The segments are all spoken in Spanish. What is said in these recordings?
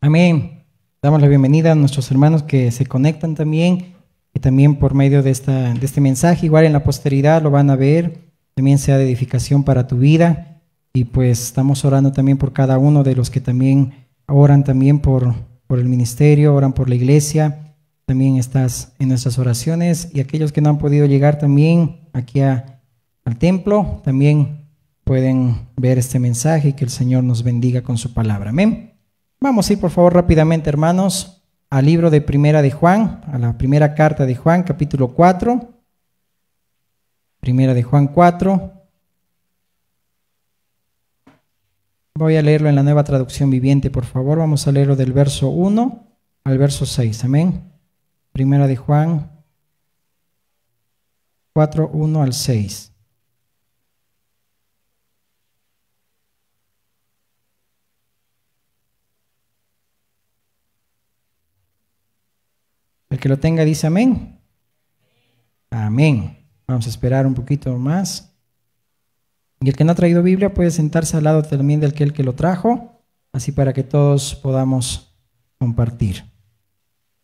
Amén. Damos la bienvenida a nuestros hermanos que se conectan también, y también por medio de este mensaje, igual en la posteridad lo van a ver, también sea de edificación para tu vida. Y pues estamos orando también por cada uno de los que también oran también por el ministerio, oran por la iglesia. También estás en nuestras oraciones, y aquellos que no han podido llegar también aquí al templo, también pueden ver este mensaje y que el Señor nos bendiga con su palabra. Amén. Vamos a ir por favor rápidamente, hermanos, al libro de Primera de Juan, a la primera carta de Juan, capítulo 4. Primera de Juan 4. Voy a leerlo en la Nueva Traducción Viviente, por favor. Vamos a leerlo del verso 1 al verso 6. Amén. Primera de Juan 4, 1 al 6. El que lo tenga dice amén. Amén. Vamos a esperar un poquito más. Y el que no ha traído Biblia puede sentarse al lado también del que lo trajo, así para que todos podamos compartir.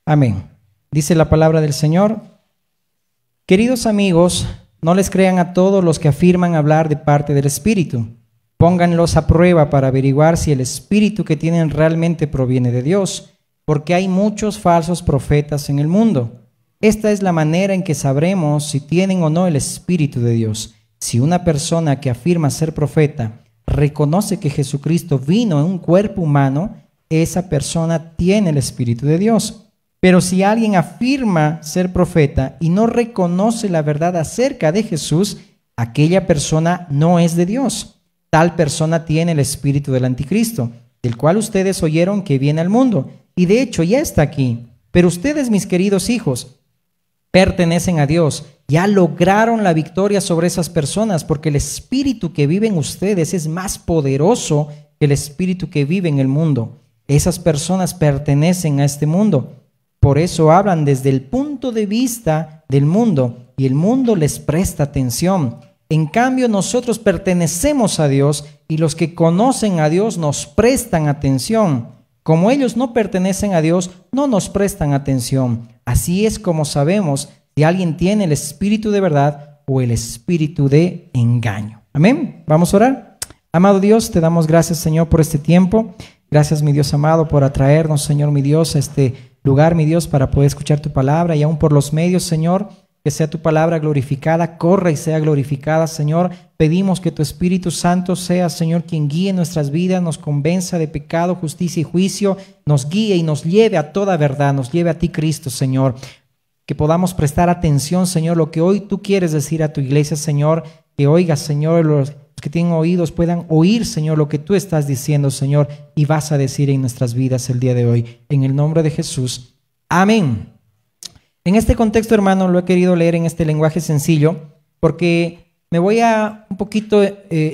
Amén. Dice la palabra del Señor: queridos amigos, no les crean a todos los que afirman hablar de parte del Espíritu. Pónganlos a prueba para averiguar si el Espíritu que tienen realmente proviene de Dios, porque hay muchos falsos profetas en el mundo. Esta es la manera en que sabremos si tienen o no el Espíritu de Dios. Si una persona que afirma ser profeta reconoce que Jesucristo vino en un cuerpo humano, esa persona tiene el Espíritu de Dios. Pero si alguien afirma ser profeta y no reconoce la verdad acerca de Jesús, aquella persona no es de Dios. Tal persona tiene el espíritu del anticristo, del cual ustedes oyeron que viene al mundo, y de hecho ya está aquí. Pero ustedes, mis queridos hijos, pertenecen a Dios. Ya lograron la victoria sobre esas personas, porque el espíritu que vive en ustedes es más poderoso que el espíritu que vive en el mundo. Esas personas pertenecen a este mundo. Por eso hablan desde el punto de vista del mundo, y el mundo les presta atención. En cambio, nosotros pertenecemos a Dios, y los que conocen a Dios nos prestan atención. Como ellos no pertenecen a Dios, no nos prestan atención. Así es como sabemos si alguien tiene el espíritu de verdad o el espíritu de engaño. Amén. Vamos a orar. Amado Dios, te damos gracias, Señor, por este tiempo. Gracias, mi Dios amado, por atraernos, Señor, mi Dios, a este lugar, mi Dios, para poder escuchar tu palabra, y aún por los medios, Señor, que sea tu palabra glorificada, corra y sea glorificada, Señor. Pedimos que tu Espíritu Santo sea, Señor, quien guíe nuestras vidas, nos convenza de pecado, justicia y juicio, nos guíe y nos lleve a toda verdad, nos lleve a ti, Cristo, Señor. Que podamos prestar atención, Señor, lo que hoy tú quieres decir a tu iglesia, Señor. Que oigas, Señor, los que tienen oídos puedan oír, Señor, lo que tú estás diciendo, Señor, y vas a decir en nuestras vidas el día de hoy. En el nombre de Jesús. Amén. En este contexto, hermano, lo he querido leer en este lenguaje sencillo, porque me voy a un poquito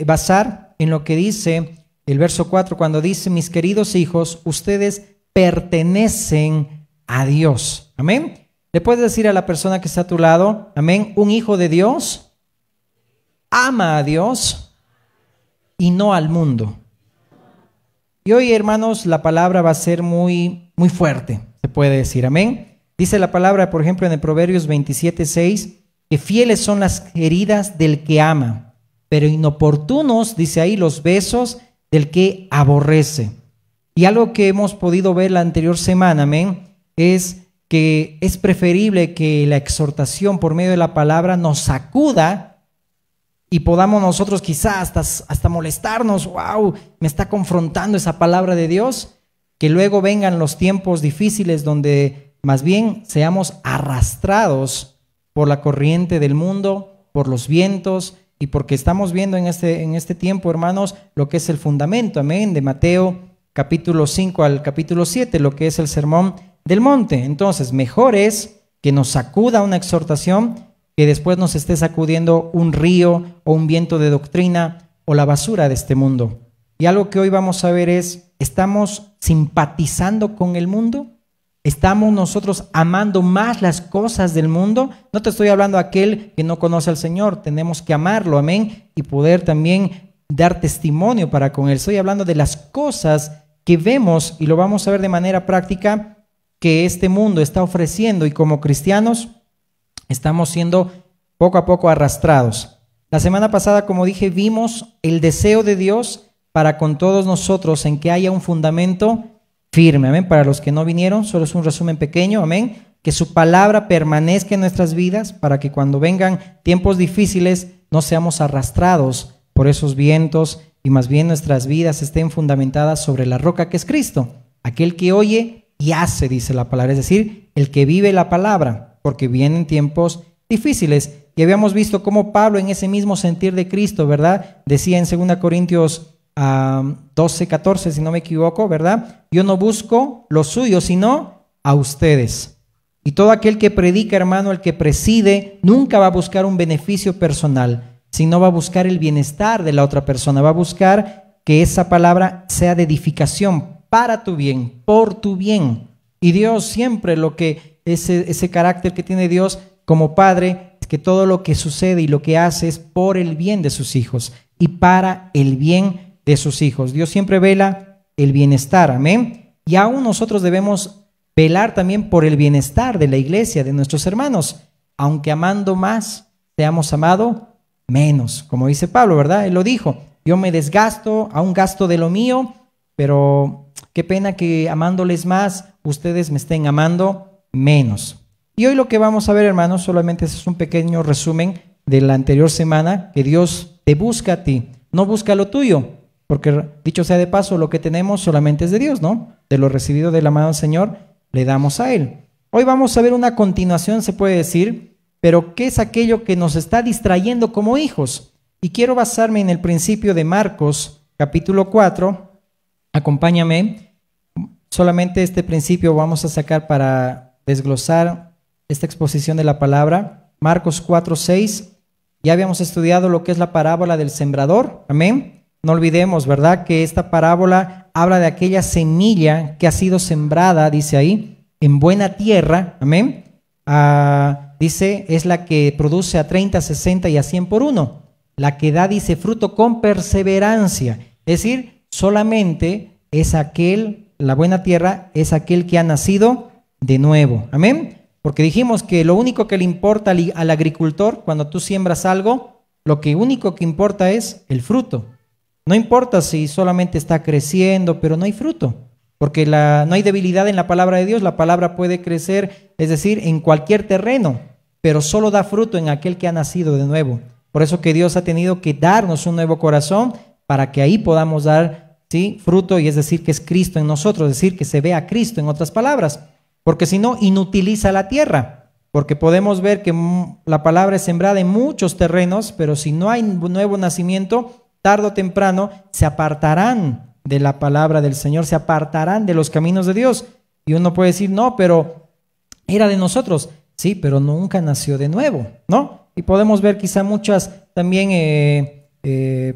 basar en lo que dice el verso 4, cuando dice: mis queridos hijos, ustedes pertenecen a Dios. Amén. Le puedes decir a la persona que está a tu lado, amén, un hijo de Dios ama a Dios y no al mundo. Y hoy, hermanos, la palabra va a ser muy fuerte, se puede decir, amén. Dice la palabra, por ejemplo, en el Proverbios 27:6, que fieles son las heridas del que ama, pero inoportunos, dice ahí, los besos del que aborrece. Y algo que hemos podido ver la anterior semana, amén, es que es preferible que la exhortación por medio de la palabra nos sacuda y podamos nosotros quizás hasta molestarnos. ¡Wow! Me está confrontando esa palabra de Dios. Que luego vengan los tiempos difíciles donde más bien seamos arrastrados por la corriente del mundo, por los vientos, y porque estamos viendo en este tiempo, hermanos, lo que es el fundamento, amén, de Mateo capítulo 5 al capítulo 7, lo que es el sermón del monte. Entonces, mejor es que nos sacuda una exhortación que después nos esté sacudiendo un río o un viento de doctrina o la basura de este mundo. Y algo que hoy vamos a ver es: ¿estamos simpatizando con el mundo? ¿Estamos nosotros amando más las cosas del mundo? No te estoy hablando a aquel que no conoce al Señor, tenemos que amarlo, amén, y poder también dar testimonio para con él. Estoy hablando de las cosas que vemos, y lo vamos a ver de manera práctica, que este mundo está ofreciendo, y como cristianos estamos siendo poco a poco arrastrados. La semana pasada, como dije, vimos el deseo de Dios para con todos nosotros en que haya un fundamento firme, amén. Para los que no vinieron, solo es un resumen pequeño, amén. Que su palabra permanezca en nuestras vidas para que cuando vengan tiempos difíciles no seamos arrastrados por esos vientos y más bien nuestras vidas estén fundamentadas sobre la roca que es Cristo, aquel que oye y hace, dice la palabra, es decir, el que vive la palabra, porque vienen tiempos difíciles. Y habíamos visto cómo Pablo, en ese mismo sentir de Cristo, ¿verdad? Decía en 2 Corintios 12, 14, si no me equivoco, ¿verdad? Yo no busco lo suyo, sino a ustedes. Y todo aquel que predica, hermano, el que preside, nunca va a buscar un beneficio personal, sino va a buscar el bienestar de la otra persona, va a buscar que esa palabra sea de edificación para tu bien, por tu bien. Y Dios siempre ese carácter que tiene Dios como Padre, es que todo lo que sucede y lo que hace es por el bien de sus hijos y para el bien de sus hijos. Dios siempre vela el bienestar, amén. Y aún nosotros debemos velar también por el bienestar de la iglesia, de nuestros hermanos, aunque amando más, seamos amado menos, como dice Pablo, ¿verdad? Él lo dijo, yo me desgasto, aún gasto de lo mío, pero qué pena que amándoles más, ustedes me estén amando menos. Y hoy lo que vamos a ver, hermanos, solamente es un pequeño resumen de la anterior semana, que Dios te busca a ti, no busca lo tuyo, porque dicho sea de paso, lo que tenemos solamente es de Dios, ¿no? De lo recibido de la mano del Señor, le damos a Él. Hoy vamos a ver una continuación, se puede decir, pero ¿qué es aquello que nos está distrayendo como hijos? Y quiero basarme en el principio de Marcos, capítulo 4. Acompáñame. Solamente este principio vamos a sacar para desglosar esta exposición de la palabra. Marcos 4, 6. Ya habíamos estudiado lo que es la parábola del sembrador. Amén. No olvidemos, ¿verdad?, que esta parábola habla de aquella semilla que ha sido sembrada, dice ahí, en buena tierra. Amén. Dice, es la que produce a 30, 60 y a 100 por uno. La que da, dice, fruto con perseverancia. Es decir, solamente es la buena tierra es aquel que ha nacido de nuevo. Amén. Porque dijimos que lo único que le importa al agricultor cuando tú siembras algo, lo que único que importa es el fruto. No importa si solamente está creciendo, pero no hay fruto. Porque no hay debilidad en la palabra de Dios. La palabra puede crecer, es decir, en cualquier terreno, pero solo da fruto en aquel que ha nacido de nuevo. Por eso que Dios ha tenido que darnos un nuevo corazón para que ahí podamos dar, ¿sí?, fruto, y es decir, que es Cristo en nosotros, es decir, que se vea Cristo, en otras palabras. Porque si no, inutiliza la tierra. Porque podemos ver que la palabra es sembrada en muchos terrenos, pero si no hay nuevo nacimiento, tarde o temprano se apartarán de la palabra del Señor, se apartarán de los caminos de Dios. Y uno puede decir, no, pero era de nosotros. Sí, pero nunca nació de nuevo, ¿no? Y podemos ver quizá muchas también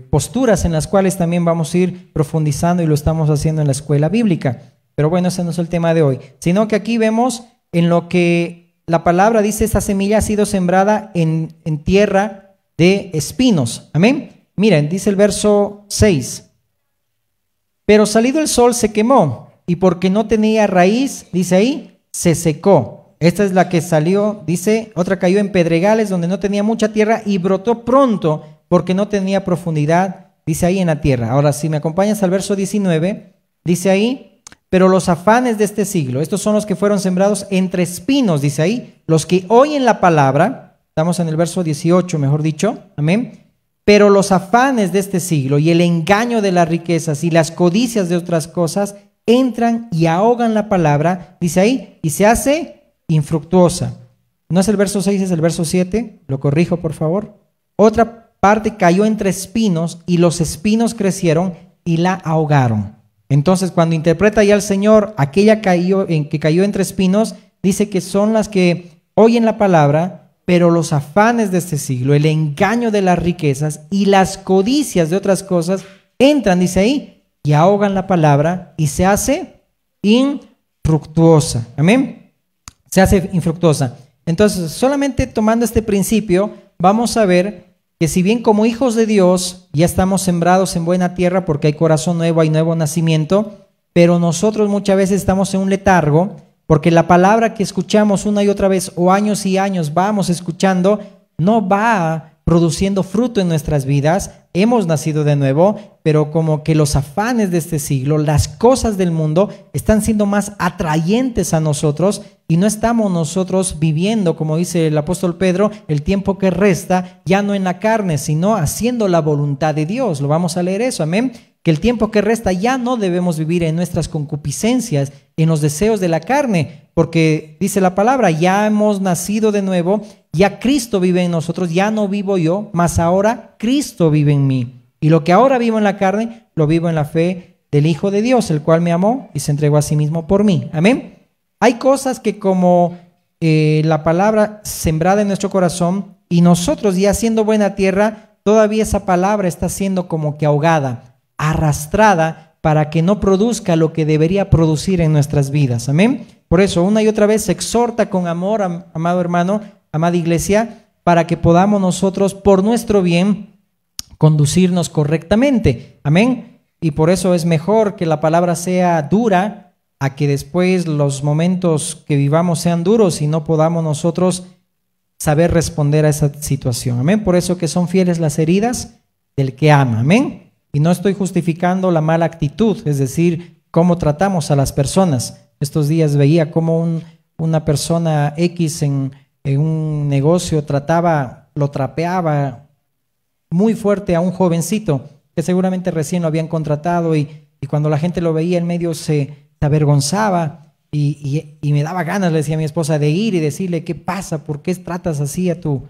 posturas en las cuales también vamos a ir profundizando, y lo estamos haciendo en la escuela bíblica. Pero bueno, ese no es el tema de hoy, sino que aquí vemos en lo que la palabra dice, esta semilla ha sido sembrada en tierra de espinos. Amén. Miren, dice el verso 6. Pero salido el sol se quemó, y porque no tenía raíz, dice ahí, se secó. Esta es la que salió, dice, otra cayó en pedregales donde no tenía mucha tierra y brotó pronto porque no tenía profundidad, dice ahí, en la tierra. Ahora, si me acompañas al verso 19, dice ahí, pero los afanes de este siglo, estos son los que fueron sembrados entre espinos, dice ahí, los que oyen la palabra, estamos en el verso 18, mejor dicho, amén. Pero los afanes de este siglo y el engaño de las riquezas y las codicias de otras cosas entran y ahogan la palabra, dice ahí, y se hace infructuosa. No es el verso 6, es el verso 7, lo corrijo por favor. Otra parte cayó entre espinos y los espinos crecieron y la ahogaron. Entonces, cuando interpreta ya el Señor aquella que cayó entre espinos, dice que son las que oyen la palabra, pero los afanes de este siglo, el engaño de las riquezas y las codicias de otras cosas entran, dice ahí, y ahogan la palabra y se hace infructuosa. Amén. Se hace infructuosa. Entonces, solamente tomando este principio, vamos a ver que si bien como hijos de Dios ya estamos sembrados en buena tierra porque hay corazón nuevo, hay nuevo nacimiento, pero nosotros muchas veces estamos en un letargo porque la palabra que escuchamos una y otra vez o años y años vamos escuchando no va produciendo fruto en nuestras vidas. Hemos nacido de nuevo, pero como que los afanes de este siglo, las cosas del mundo están siendo más atrayentes a nosotros y no estamos nosotros viviendo, como dice el apóstol Pedro, el tiempo que resta, ya no en la carne, sino haciendo la voluntad de Dios. Lo vamos a leer eso, amén. Que el tiempo que resta ya no debemos vivir en nuestras concupiscencias, en los deseos de la carne, porque dice la palabra, ya hemos nacido de nuevo, ya Cristo vive en nosotros, ya no vivo yo, mas ahora Cristo vive en mí. Y lo que ahora vivo en la carne, lo vivo en la fe del Hijo de Dios, el cual me amó y se entregó a sí mismo por mí. Amén. Hay cosas que como la palabra sembrada en nuestro corazón y nosotros ya siendo buena tierra, todavía esa palabra está siendo como que ahogada, arrastrada para que no produzca lo que debería producir en nuestras vidas. Amén. Por eso una y otra vez se exhorta con amor, amado hermano, amada iglesia, para que podamos nosotros por nuestro bien conducirnos correctamente. Amén. Y por eso es mejor que la palabra sea dura a que después los momentos que vivamos sean duros y no podamos nosotros saber responder a esa situación. Amén. Por eso que son fieles las heridas del que ama. Amén. Y no estoy justificando la mala actitud, es decir, cómo tratamos a las personas. Estos días veía cómo una persona X en un negocio lo trapeaba muy fuerte a un jovencito que seguramente recién lo habían contratado y cuando la gente lo veía en medio se avergonzaba y me daba ganas, le decía a mi esposa, de ir y decirle qué pasa, por qué tratas así a tu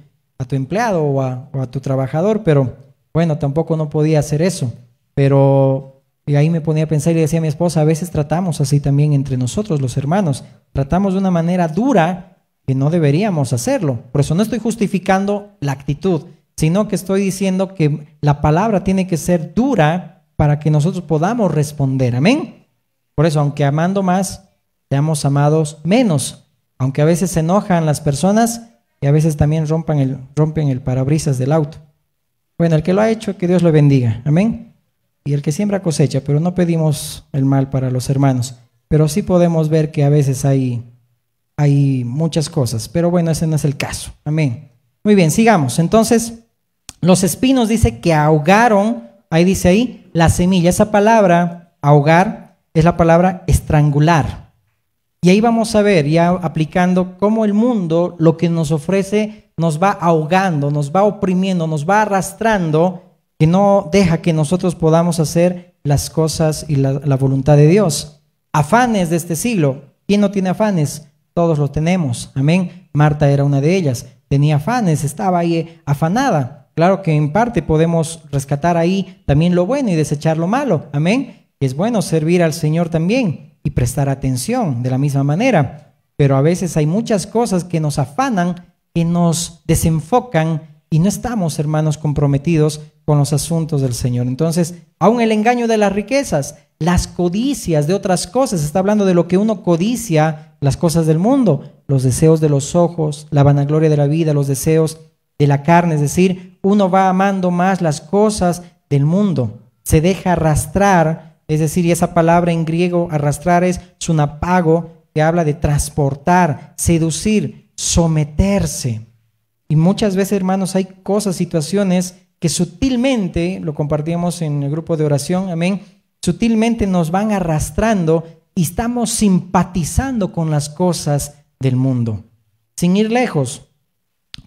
empleado o a tu trabajador, pero bueno, tampoco no podía hacer eso, pero y ahí me ponía a pensar y le decía a mi esposa, a veces tratamos así también entre nosotros los hermanos, tratamos de una manera dura que no deberíamos hacerlo. Por eso no estoy justificando la actitud, sino que estoy diciendo que la palabra tiene que ser dura para que nosotros podamos responder. Amén. Por eso, aunque amando más, seamos amados menos. Aunque a veces se enojan las personas y a veces también rompen el parabrisas del auto. Bueno, el que lo ha hecho, que Dios lo bendiga. Amén. Y el que siembra cosecha, pero no pedimos el mal para los hermanos. Pero sí podemos ver que a veces hay muchas cosas. Pero bueno, ese no es el caso. Amén. Muy bien, sigamos. Entonces, los espinos dice que ahogaron, ahí dice ahí, la semilla. Esa palabra, ahogar, es la palabra estrangular. Y ahí vamos a ver, ya aplicando cómo el mundo, lo que nos ofrece, nos va ahogando, nos va oprimiendo, nos va arrastrando, que no deja que nosotros podamos hacer las cosas y la voluntad de Dios. Afanes de este siglo. ¿Quién no tiene afanes? Todos lo tenemos. Amén. Marta era una de ellas. Tenía afanes, estaba ahí afanada. Claro que en parte podemos rescatar ahí también lo bueno y desechar lo malo. Amén. Es bueno servir al Señor también y prestar atención de la misma manera. Pero a veces hay muchas cosas que nos afanan, que nos desenfocan y no estamos, hermanos, comprometidos con los asuntos del Señor. Entonces, aún el engaño de las riquezas, las codicias de otras cosas, está hablando de lo que uno codicia, las cosas del mundo, los deseos de los ojos, la vanagloria de la vida, los deseos de la carne, es decir, uno va amando más las cosas del mundo, se deja arrastrar, es decir, y esa palabra en griego, arrastrar, es sunapago, que habla de transportar, seducir, someterse. Y muchas veces, hermanos, hay cosas, situaciones que sutilmente, lo compartíamos en el grupo de oración, amén, sutilmente nos van arrastrando y estamos simpatizando con las cosas del mundo. Sin ir lejos,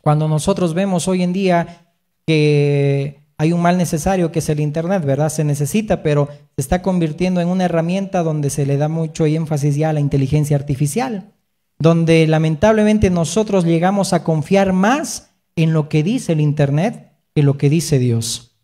cuando nosotros vemos hoy en día que hay un mal necesario que es el internet, ¿verdad? Se necesita, pero se está convirtiendo en una herramienta donde se le da mucho énfasis ya a la inteligencia artificial, donde lamentablemente nosotros llegamos a confiar más en lo que dice el internet que lo que dice Dios.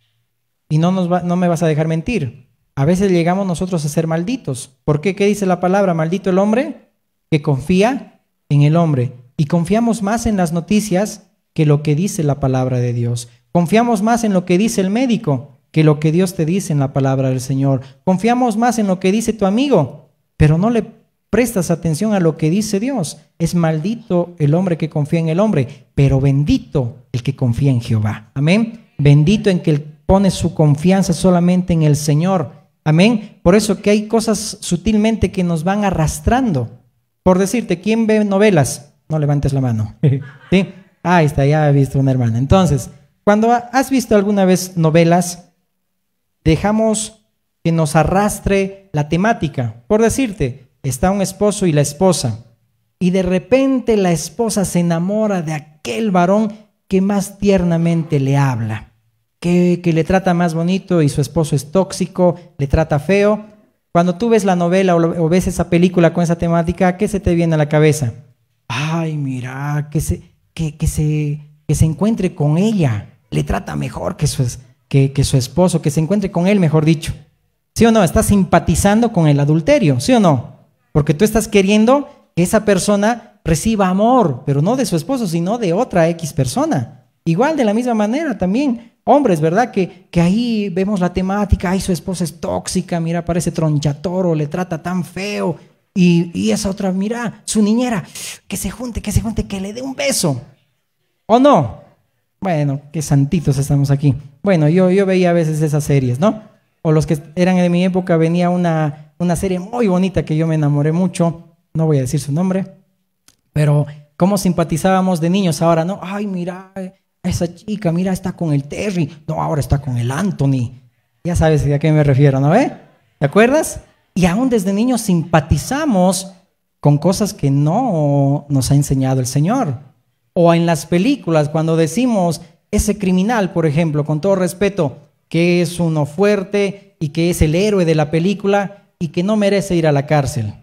Y no me vas a dejar mentir. A veces llegamos nosotros a ser malditos. ¿Por qué? ¿Qué dice la palabra? Maldito el hombre que confía en el hombre. Y confiamos más en las noticias que lo que dice la palabra de Dios. Confiamos más en lo que dice el médico que lo que Dios te dice en la palabra del Señor. Confiamos más en lo que dice tu amigo, pero no le prestas atención a lo que dice Dios. Es maldito el hombre que confía en el hombre, pero bendito el que confía en Jehová. Amén. Bendito en que él pone su confianza solamente en el Señor. Amén. Por eso que hay cosas sutilmente que nos van arrastrando. Por decirte, ¿quién ve novelas? No levantes la mano. ¿Sí? Ahí está, ya he visto una hermana. Entonces, cuando has visto alguna vez novelas, dejamos que nos arrastre la temática. Por decirte, está un esposo y la esposa, y de repente la esposa se enamora de aquel varón que más tiernamente le habla, que le trata más bonito y su esposo es tóxico, le trata feo. Cuando tú ves la novela o ves esa película con esa temática, ¿qué se te viene a la cabeza? Ay, mira, que se encuentre con ella, le trata mejor que su esposo, que se encuentre con él, mejor dicho. ¿Sí o no? Estás simpatizando con el adulterio, ¿sí o no? Porque tú estás queriendo que esa persona reciba amor, pero no de su esposo, sino de otra X persona. Igual, de la misma manera también, hombres, ¿verdad? Que ahí vemos la temática, ay, su esposa es tóxica, mira, parece tronchatoro, le trata tan feo. Y esa otra, mira, su niñera, que se junte, que le dé un beso. ¿O no? Bueno, qué santitos estamos aquí. Bueno, yo veía a veces esas series, ¿no? O los que eran de mi época, venía una serie muy bonita que yo me enamoré mucho, no voy a decir su nombre, pero cómo simpatizábamos de niños ahora, ¿no? Ay, mira, esa chica, mira, está con el Terry, no, ahora está con el Anthony. Ya sabes a qué me refiero, ¿no? ¿Te acuerdas? Y aún desde niños simpatizamos con cosas que no nos ha enseñado el Señor. O en las películas, cuando decimos ese criminal, por ejemplo, con todo respeto, que es uno fuerte y que es el héroe de la película y que no merece ir a la cárcel.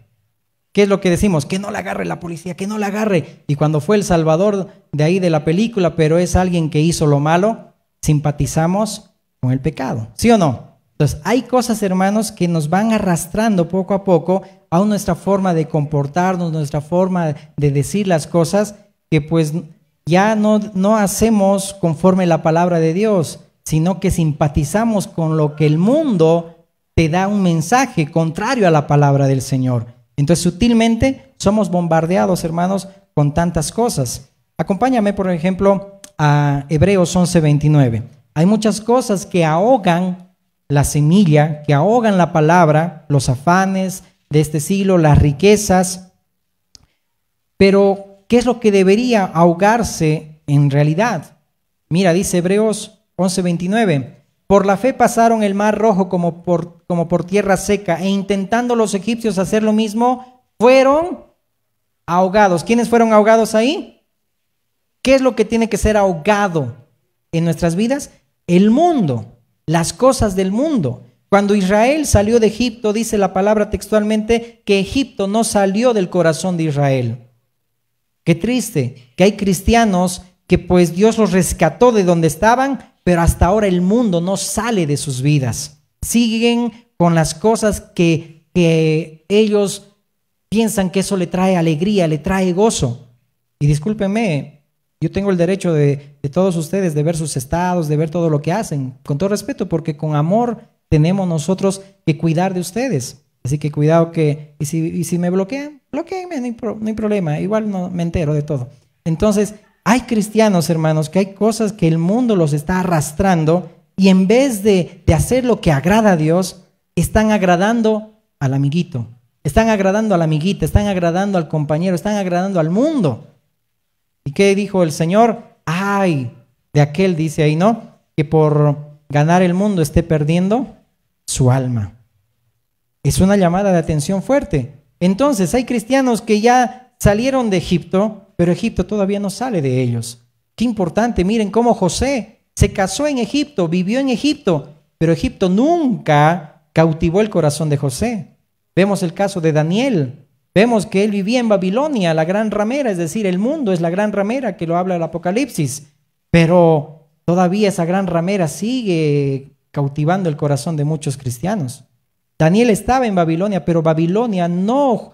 ¿Qué es lo que decimos? Que no la agarre la policía, que no la agarre. Y cuando fue el salvador de ahí de la película, pero es alguien que hizo lo malo, simpatizamos con el pecado. ¿Sí o no? Entonces, hay cosas, hermanos, que nos van arrastrando poco a poco a nuestra forma de comportarnos, nuestra forma de decir las cosas, que pues ya no hacemos conforme la palabra de Dios, sino que simpatizamos con lo que el mundo te da un mensaje contrario a la palabra del Señor. Entonces, sutilmente somos bombardeados, hermanos, con tantas cosas. Acompáñame, por ejemplo, a Hebreos 11:29. Hay muchas cosas que ahogan la semilla, que ahogan la palabra, los afanes de este siglo, las riquezas. Pero, ¿qué es lo que debería ahogarse en realidad? Mira, dice Hebreos 11:29, por la fe pasaron el mar rojo como por tierra seca, e intentando los egipcios hacer lo mismo, fueron ahogados. ¿Quiénes fueron ahogados ahí? ¿Qué es lo que tiene que ser ahogado en nuestras vidas? El mundo, las cosas del mundo. Cuando Israel salió de Egipto, dice la palabra textualmente que Egipto no salió del corazón de Israel. Qué triste que hay cristianos que pues Dios los rescató de donde estaban, pero hasta ahora el mundo no sale de sus vidas. Siguen con las cosas que ellos piensan que eso le trae alegría, le trae gozo. Y discúlpenme, yo tengo el derecho de todos ustedes de ver sus estados, de ver todo lo que hacen, con todo respeto, porque con amor tenemos nosotros que cuidar de ustedes. Así que cuidado y si me bloquean, bloqueenme, no hay problema, igual no me entero de todo. Entonces, hay cristianos, hermanos, que hay cosas que el mundo los está arrastrando y en vez de hacer lo que agrada a Dios, están agradando al amiguito, están agradando a la amiguita, están agradando al compañero, están agradando al mundo. ¿Y qué dijo el Señor? Ay, de aquel, dice ahí, ¿no? Que por ganar el mundo esté perdiendo su alma. Es una llamada de atención fuerte. Entonces, hay cristianos que ya salieron de Egipto, pero Egipto todavía no sale de ellos. Qué importante, miren cómo José se casó en Egipto, vivió en Egipto, pero Egipto nunca cautivó el corazón de José. Vemos el caso de Daniel, vemos que él vivía en Babilonia, la gran ramera, es decir, el mundo es la gran ramera que lo habla el Apocalipsis, pero todavía esa gran ramera sigue cautivando el corazón de muchos cristianos. Daniel estaba en Babilonia, pero Babilonia no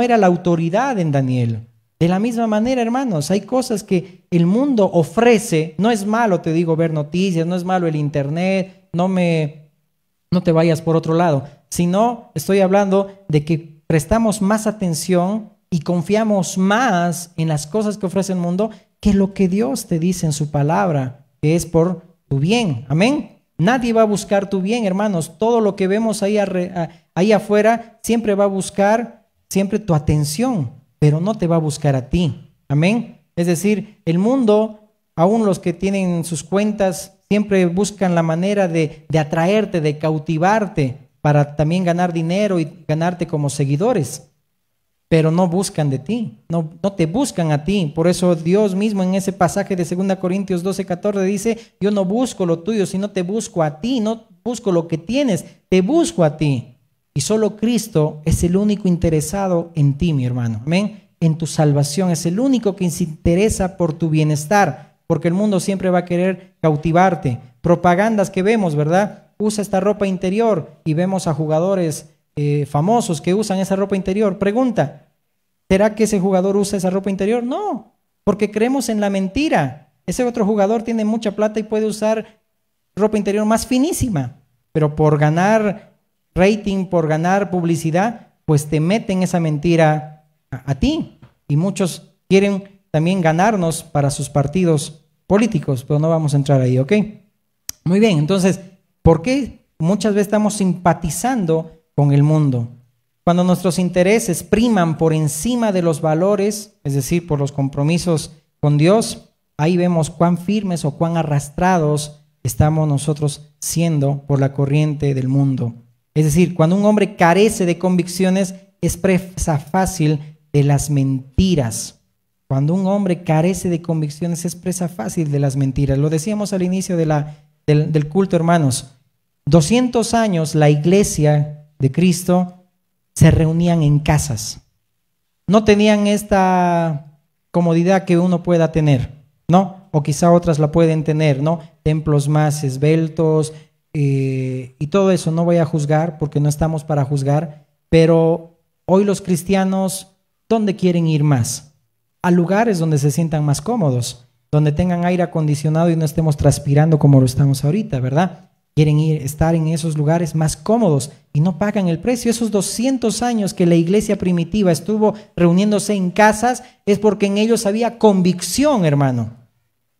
era la autoridad en Daniel. De la misma manera, hermanos, hay cosas que el mundo ofrece. No es malo, te digo, ver noticias, no es malo el internet, no te vayas por otro lado, sino estoy hablando de que prestamos más atención y confiamos más en las cosas que ofrece el mundo que lo que Dios te dice en su palabra, que es por tu bien. Amén. Nadie va a buscar tu bien, hermanos. Todo lo que vemos ahí afuera siempre va a buscar siempre tu atención, pero no te va a buscar a ti. Amén. Es decir, el mundo, aún los que tienen sus cuentas, siempre buscan la manera de atraerte, de cautivarte, para también ganar dinero y ganarte como seguidores. Pero no buscan de ti, no te buscan a ti. Por eso Dios mismo en ese pasaje de 2 Corintios 12:14 dice, yo no busco lo tuyo, sino te busco a ti, no busco lo que tienes, te busco a ti. Y solo Cristo es el único interesado en ti, mi hermano. Amén. En tu salvación, es el único que se interesa por tu bienestar, porque el mundo siempre va a querer cautivarte. Propagandas que vemos, ¿verdad? Usa esta ropa interior y vemos a jugadores famosos que usan esa ropa interior. Pregunta, ¿será que ese jugador usa esa ropa interior? No, porque creemos en la mentira. Ese otro jugador tiene mucha plata y puede usar ropa interior más finísima, pero por ganar rating, por ganar publicidad, pues te meten esa mentira a ti. Y muchos quieren también ganarnos para sus partidos políticos, pero no vamos a entrar ahí, ¿ok? Muy bien, entonces, ¿por qué muchas veces estamos simpatizando con el mundo? Cuando nuestros intereses priman por encima de los valores, es decir, por los compromisos con Dios, ahí vemos cuán firmes o cuán arrastrados estamos nosotros siendo por la corriente del mundo. Es decir, cuando un hombre carece de convicciones, es presa fácil de las mentiras. Cuando un hombre carece de convicciones, es presa fácil de las mentiras. Lo decíamos al inicio del culto, hermanos. 200 años la iglesia de Cristo se reunían en casas. No tenían esta comodidad que uno pueda tener, ¿no? O quizá otras la pueden tener, ¿no? Templos más esbeltos y todo eso. No voy a juzgar porque no estamos para juzgar, pero hoy los cristianos, ¿dónde quieren ir más? A lugares donde se sientan más cómodos, donde tengan aire acondicionado y no estemos transpirando como lo estamos ahorita, ¿verdad? Quieren estar en esos lugares más cómodos y no pagan el precio. Esos 200 años que la iglesia primitiva estuvo reuniéndose en casas es porque en ellos había convicción, hermano.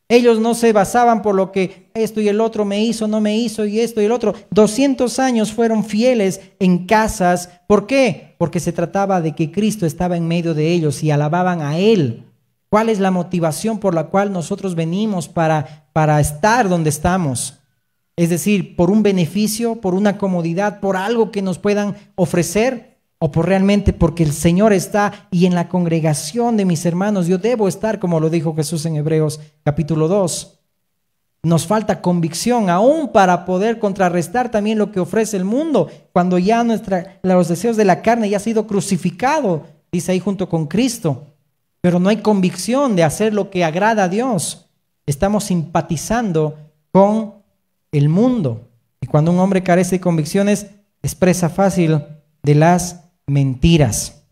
Ellos no se basaban por lo que esto y el otro me hizo, no me hizo y esto y el otro. 200 años fueron fieles en casas. ¿Por qué? Porque se trataba de que Cristo estaba en medio de ellos y alababan a Él. ¿Cuál es la motivación por la cual nosotros venimos para estar donde estamos? Es decir, por un beneficio, por una comodidad, por algo que nos puedan ofrecer, o por realmente porque el Señor está y en la congregación de mis hermanos yo debo estar, como lo dijo Jesús en Hebreos capítulo 2. Nos falta convicción aún para poder contrarrestar también lo que ofrece el mundo, cuando ya los deseos de la carne ya ha sido crucificado, dice ahí junto con Cristo, pero no hay convicción de hacer lo que agrada a Dios. Estamos simpatizando con el mundo. Y cuando un hombre carece de convicciones, es presa fácil de las mentiras.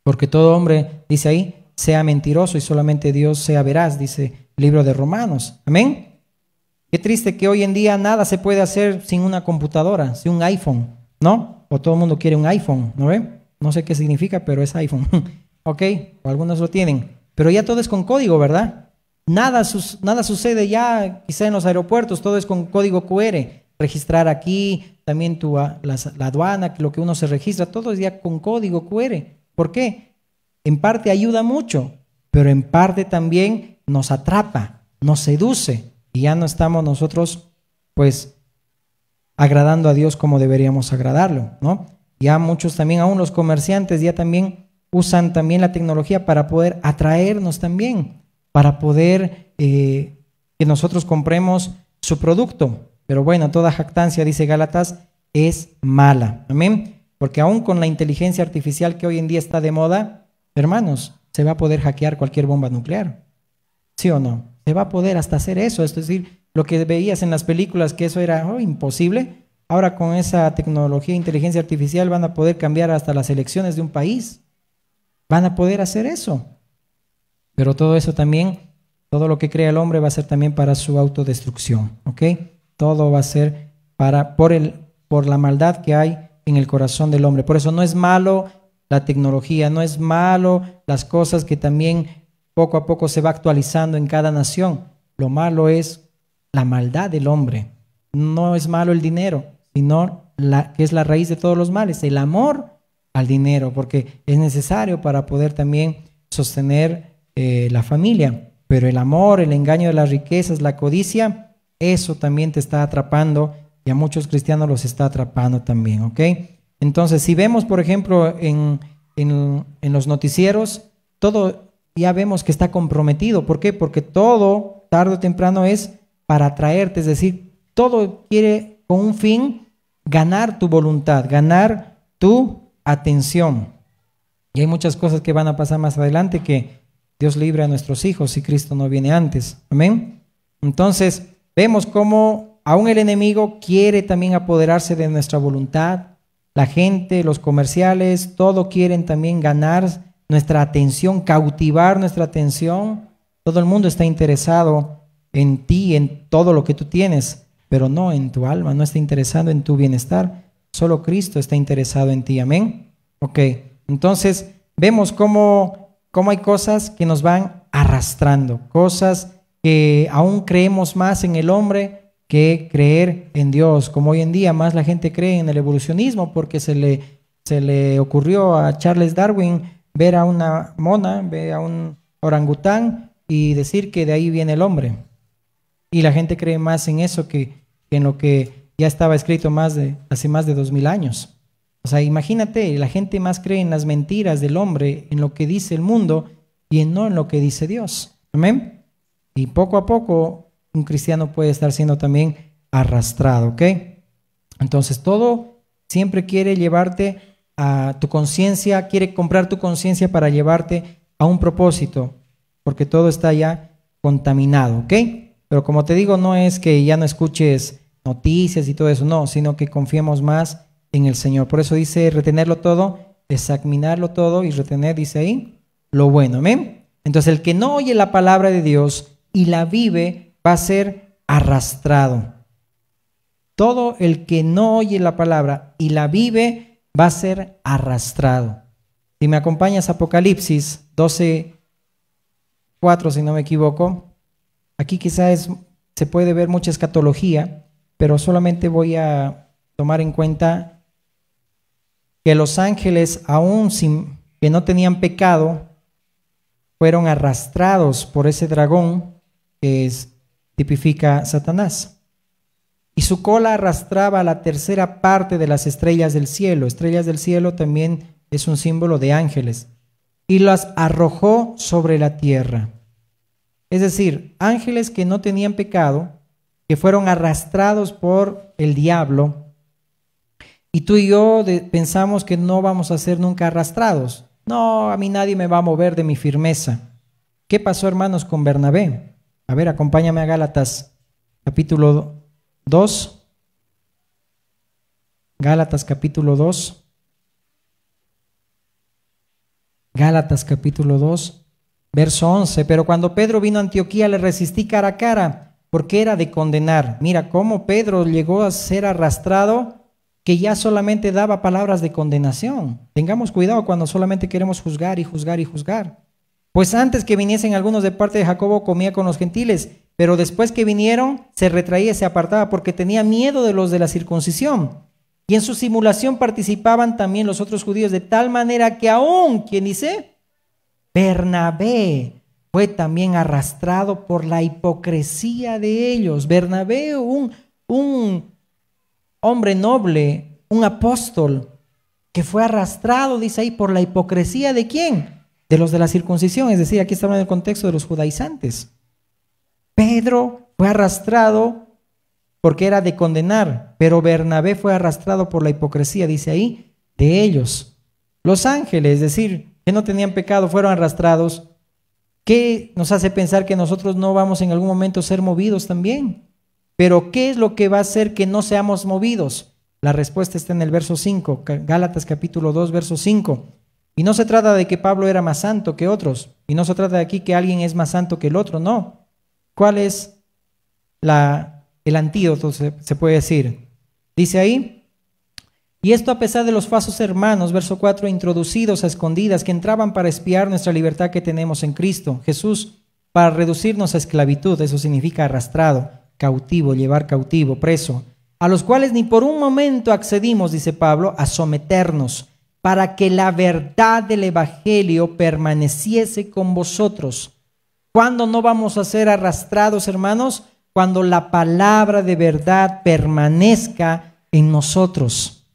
Porque todo hombre, dice ahí, sea mentiroso y solamente Dios sea veraz, dice el libro de Romanos. Amén. Qué triste que hoy en día nada se puede hacer sin una computadora, sin un iPhone, ¿no? O todo el mundo quiere un iPhone, ¿no ve? No sé qué significa, pero es iPhone. Ok, o algunos lo tienen. Pero ya todo es con código, ¿verdad? Nada sucede ya, quizá en los aeropuertos, todo es con código QR. Registrar aquí, también la aduana, lo que uno se registra, todo es ya con código QR. ¿Por qué? En parte ayuda mucho, pero en parte también nos atrapa, nos seduce y ya no estamos nosotros, pues, agradando a Dios como deberíamos agradarlo, ¿no? Ya muchos también, aún los comerciantes, ya también usan también la tecnología para poder atraernos también, para poder que nosotros compremos su producto. Pero bueno, toda jactancia, dice Gálatas, es mala. Amén. Porque aún con la inteligencia artificial que hoy en día está de moda, hermanos, se va a poder hackear cualquier bomba nuclear. ¿Sí o no? Se va a poder hasta hacer eso. Es decir, lo que veías en las películas, que eso era imposible, ahora con esa tecnología de inteligencia artificial van a poder cambiar hasta las elecciones de un país. Van a poder hacer eso. Pero todo eso también, todo lo que crea el hombre va a ser también para su autodestrucción, ¿ok? Todo va a ser por la maldad que hay en el corazón del hombre. Por eso no es malo la tecnología, no es malo las cosas que también poco a poco se va actualizando en cada nación. Lo malo es la maldad del hombre. no es malo el dinero, sino que es la raíz de todos los males, el amor al dinero, porque es necesario para poder también sostener la familia. Pero el amor, el engaño de las riquezas, la codicia, eso también te está atrapando y a muchos cristianos los está atrapando también, ¿ok? Entonces, si vemos, por ejemplo, en los noticieros, todo ya vemos que está comprometido. ¿Por qué? Porque todo, tarde o temprano, es para atraerte, es decir, todo quiere con un fin ganar tu voluntad, ganar tu atención. Y hay muchas cosas que van a pasar más adelante que Dios libre a nuestros hijos si Cristo no viene antes. Amén. Entonces, vemos cómo aún el enemigo quiere también apoderarse de nuestra voluntad. La gente, los comerciales, todo quieren también ganar nuestra atención, cautivar nuestra atención. Todo el mundo está interesado en ti, en todo lo que tú tienes, pero no en tu alma, no está interesado en tu bienestar. Solo Cristo está interesado en ti. Amén. Ok, entonces vemos cómo hay cosas que nos van arrastrando, cosas que aún creemos más en el hombre que creer en Dios. Como hoy en día más la gente cree en el evolucionismo porque se le ocurrió a Charles Darwin ver a una mona, ver a un orangután y decir que de ahí viene el hombre. Y la gente cree más en eso que en lo que ya estaba escrito hace más de 2000 años. O sea, imagínate, la gente más cree en las mentiras del hombre, en lo que dice el mundo y no en lo que dice Dios. Amén. Y poco a poco un cristiano puede estar siendo también arrastrado, ¿ok? Entonces todo siempre quiere llevarte a tu conciencia, quiere comprar tu conciencia para llevarte a un propósito, porque todo está ya contaminado, ¿ok? Pero como te digo, no es que ya no escuches noticias y todo eso, no, sino que confiemos más en el Señor. Por eso dice retenerlo todo, examinarlo todo y retener, dice ahí, lo bueno, ¿amén? Entonces el que no oye la palabra de Dios y la vive va a ser arrastrado. Todo el que no oye la palabra y la vive va a ser arrastrado. Si me acompañas, Apocalipsis 12:4, si no me equivoco. Aquí quizás se puede ver mucha escatología, pero solamente voy a tomar en cuenta que los ángeles, aún sin que no tenían pecado, fueron arrastrados por ese dragón que tipifica Satanás. Y su cola arrastraba la tercera parte de las estrellas del cielo. Estrellas del cielo también es un símbolo de ángeles. Y las arrojó sobre la tierra. Es decir, ángeles que no tenían pecado, que fueron arrastrados por el diablo. Y tú y yo pensamos que no vamos a ser nunca arrastrados. No, a mí nadie me va a mover de mi firmeza. ¿Qué pasó, hermanos, con Bernabé? A ver, acompáñame a Gálatas capítulo 2. Gálatas capítulo 2. Gálatas capítulo 2, verso 11. Pero cuando Pedro vino a Antioquía le resistí cara a cara, porque era de condenar. Mira cómo Pedro llegó a ser arrastrado, que ya solamente daba palabras de condenación. Tengamos cuidado cuando solamente queremos juzgar y juzgar y juzgar. Pues antes que viniesen algunos de parte de Jacobo comía con los gentiles, pero después que vinieron se retraía y se apartaba porque tenía miedo de los de la circuncisión. Y en su simulación participaban también los otros judíos, de tal manera que aún, ¿quién dice? Bernabé fue también arrastrado por la hipocresía de ellos. Bernabé, un hombre noble, un apóstol, que fue arrastrado, dice ahí, por la hipocresía ¿de quién? De los de la circuncisión, es decir, aquí estamos en el contexto de los judaizantes. Pedro fue arrastrado porque era de condenar, pero Bernabé fue arrastrado por la hipocresía, dice ahí, de ellos. Los ángeles, es decir, que no tenían pecado, fueron arrastrados. ¿Qué nos hace pensar que nosotros no vamos en algún momento a ser movidos también? Pero ¿qué es lo que va a hacer que no seamos movidos? La respuesta está en el verso 5, Gálatas capítulo 2, verso 5. Y no se trata de que Pablo era más santo que otros, y no se trata de aquí que alguien es más santo que el otro, no. ¿Cuál es el antídoto, se puede decir? Dice ahí, y esto a pesar de los falsos hermanos, verso 4, introducidos a escondidas, que entraban para espiar nuestra libertad que tenemos en Cristo Jesús, para reducirnos a esclavitud, eso significa arrastrado. cautivo, llevar cautivo, preso, a los cuales ni por un momento accedimos, dice Pablo, a someternos, para que la verdad del evangelio permaneciese con vosotros. ¿Cuándo no vamos a ser arrastrados, hermanos? Cuando la palabra de verdad permanezca en nosotros.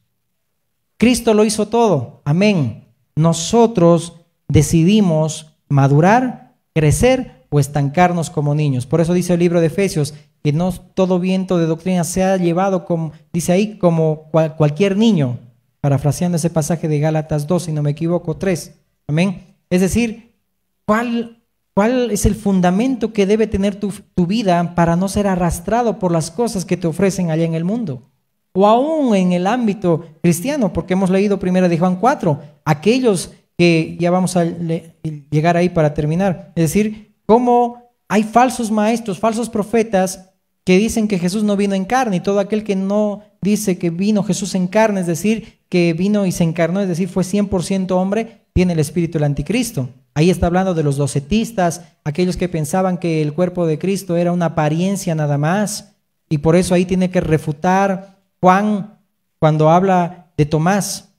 Cristo lo hizo todo, amén. Nosotros decidimos madurar, crecer o estancarnos como niños. Por eso dice el libro de Efesios, que no todo viento de doctrina sea llevado, como dice ahí, como cualquier niño, parafraseando ese pasaje de Gálatas 2, si no me equivoco, 3. Amén. Es decir, ¿cuál es el fundamento que debe tener tu vida para no ser arrastrado por las cosas que te ofrecen allá en el mundo? O aún en el ámbito cristiano, porque hemos leído primero de Juan 4, aquellos que ya vamos a llegar ahí para terminar. Es decir, cómo hay falsos maestros, falsos profetas que dicen que Jesús no vino en carne, y todo aquel que no dice que vino Jesús en carne, es decir, que vino y se encarnó, es decir, fue 100% hombre, tiene el espíritu del anticristo. Ahí está hablando de los docetistas, aquellos que pensaban que el cuerpo de Cristo era una apariencia nada más, y por eso ahí tiene que refutar Juan cuando habla de Tomás,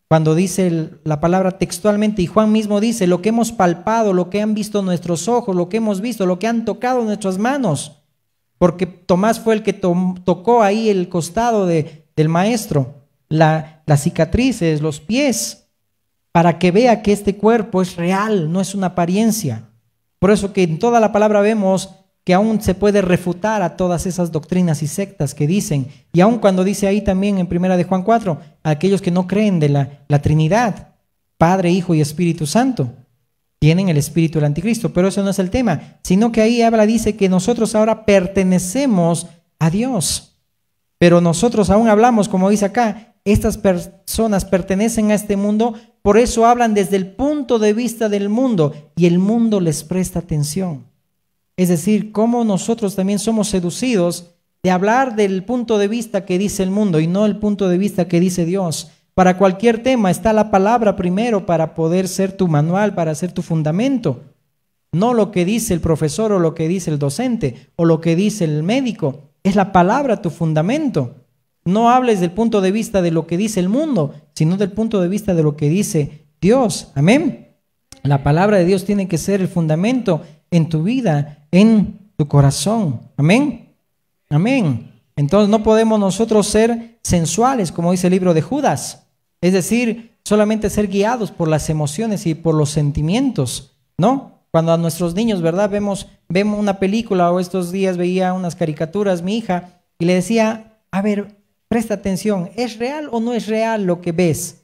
cuando dice la palabra textualmente, y Juan mismo dice, lo que hemos palpado, lo que han visto nuestros ojos, lo que hemos visto, lo que han tocado nuestras manos, porque Tomás fue el que tocó ahí el costado del maestro, las cicatrices, los pies, para que vea que este cuerpo es real, no es una apariencia. Por eso que en toda la palabra vemos que aún se puede refutar a todas esas doctrinas y sectas que dicen, y aún cuando dice ahí también en primera de Juan 4, a aquellos que no creen de la Trinidad, Padre, Hijo y Espíritu Santo, tienen el espíritu del anticristo, pero eso no es el tema, sino que ahí dice que nosotros ahora pertenecemos a Dios, pero nosotros aún hablamos, como dice acá, estas personas pertenecen a este mundo, por eso hablan desde el punto de vista del mundo, y el mundo les presta atención. Es decir, cómo nosotros también somos seducidos de hablar del punto de vista que dice el mundo y no el punto de vista que dice Dios. Para cualquier tema está la palabra primero para poder ser tu manual, para ser tu fundamento. No lo que dice el profesor o lo que dice el docente o lo que dice el médico. Es la palabra tu fundamento. No hables del punto de vista de lo que dice el mundo, sino del punto de vista de lo que dice Dios. Amén. La palabra de Dios tiene que ser el fundamento en tu vida, en tu corazón. Amén. Amén. Entonces no podemos nosotros ser sensuales, como dice el libro de Judas. Es decir, solamente ser guiados por las emociones y por los sentimientos, ¿no? Cuando a nuestros niños, ¿verdad? Vemos una película, o estos días veía unas caricaturas, mi hija, y le decía, a ver, presta atención, ¿es real o no es real lo que ves?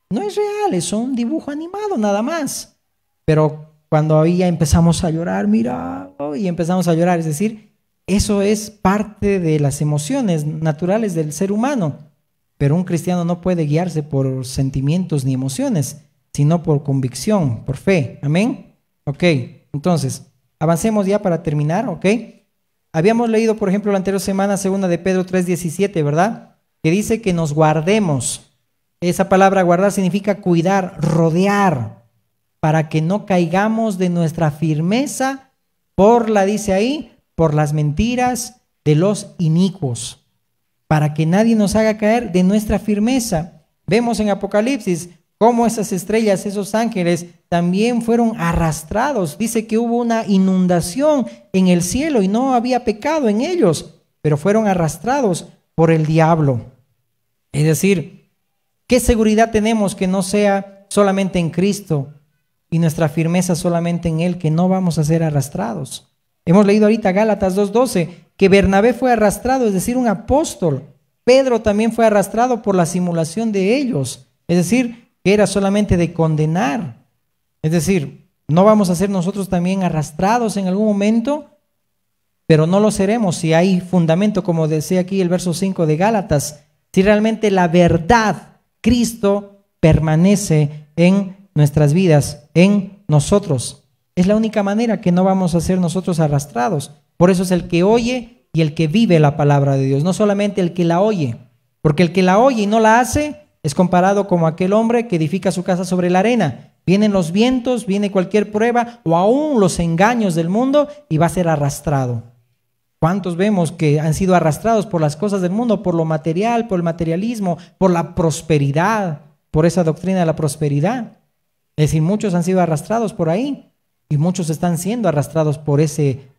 No es real, es un dibujo animado nada más. Pero cuando ahí ya empezamos a llorar, mira, y empezamos a llorar, es decir, eso es parte de las emociones naturales del ser humano. Pero un cristiano no puede guiarse por sentimientos ni emociones, sino por convicción, por fe. Amén. Ok, entonces, avancemos ya para terminar, ok. Habíamos leído, por ejemplo, la anterior semana, 2 de Pedro 3:17, ¿verdad? Que dice que nos guardemos. Esa palabra guardar significa cuidar, rodear, para que no caigamos de nuestra firmeza dice ahí, por las mentiras de los inicuos, para que nadie nos haga caer de nuestra firmeza. Vemos en Apocalipsis cómo esas estrellas, esos ángeles, también fueron arrastrados. Dice que hubo una inundación en el cielo y no había pecado en ellos, pero fueron arrastrados por el diablo. Es decir, ¿qué seguridad tenemos que no sea solamente en Cristo y nuestra firmeza solamente en Él, que no vamos a ser arrastrados? Hemos leído ahorita Gálatas 2:12, que Bernabé fue arrastrado, es decir, un apóstol. Pedro también fue arrastrado por la simulación de ellos, es decir, que era solamente de condenar. Es decir, no vamos a ser nosotros también arrastrados en algún momento, pero no lo seremos si hay fundamento, como decía aquí el verso 5 de Gálatas, si realmente la verdad, Cristo, permanece en nuestras vidas, en nosotros. Es la única manera que no vamos a ser nosotros arrastrados. Por eso es el que oye y el que vive la palabra de Dios, no solamente el que la oye, porque el que la oye y no la hace es comparado como aquel hombre que edifica su casa sobre la arena. Vienen los vientos, viene cualquier prueba o aún los engaños del mundo y va a ser arrastrado. ¿Cuántos vemos que han sido arrastrados por las cosas del mundo, por lo material, por el materialismo, por la prosperidad, por esa doctrina de la prosperidad? Es decir, muchos han sido arrastrados por ahí y muchos están siendo arrastrados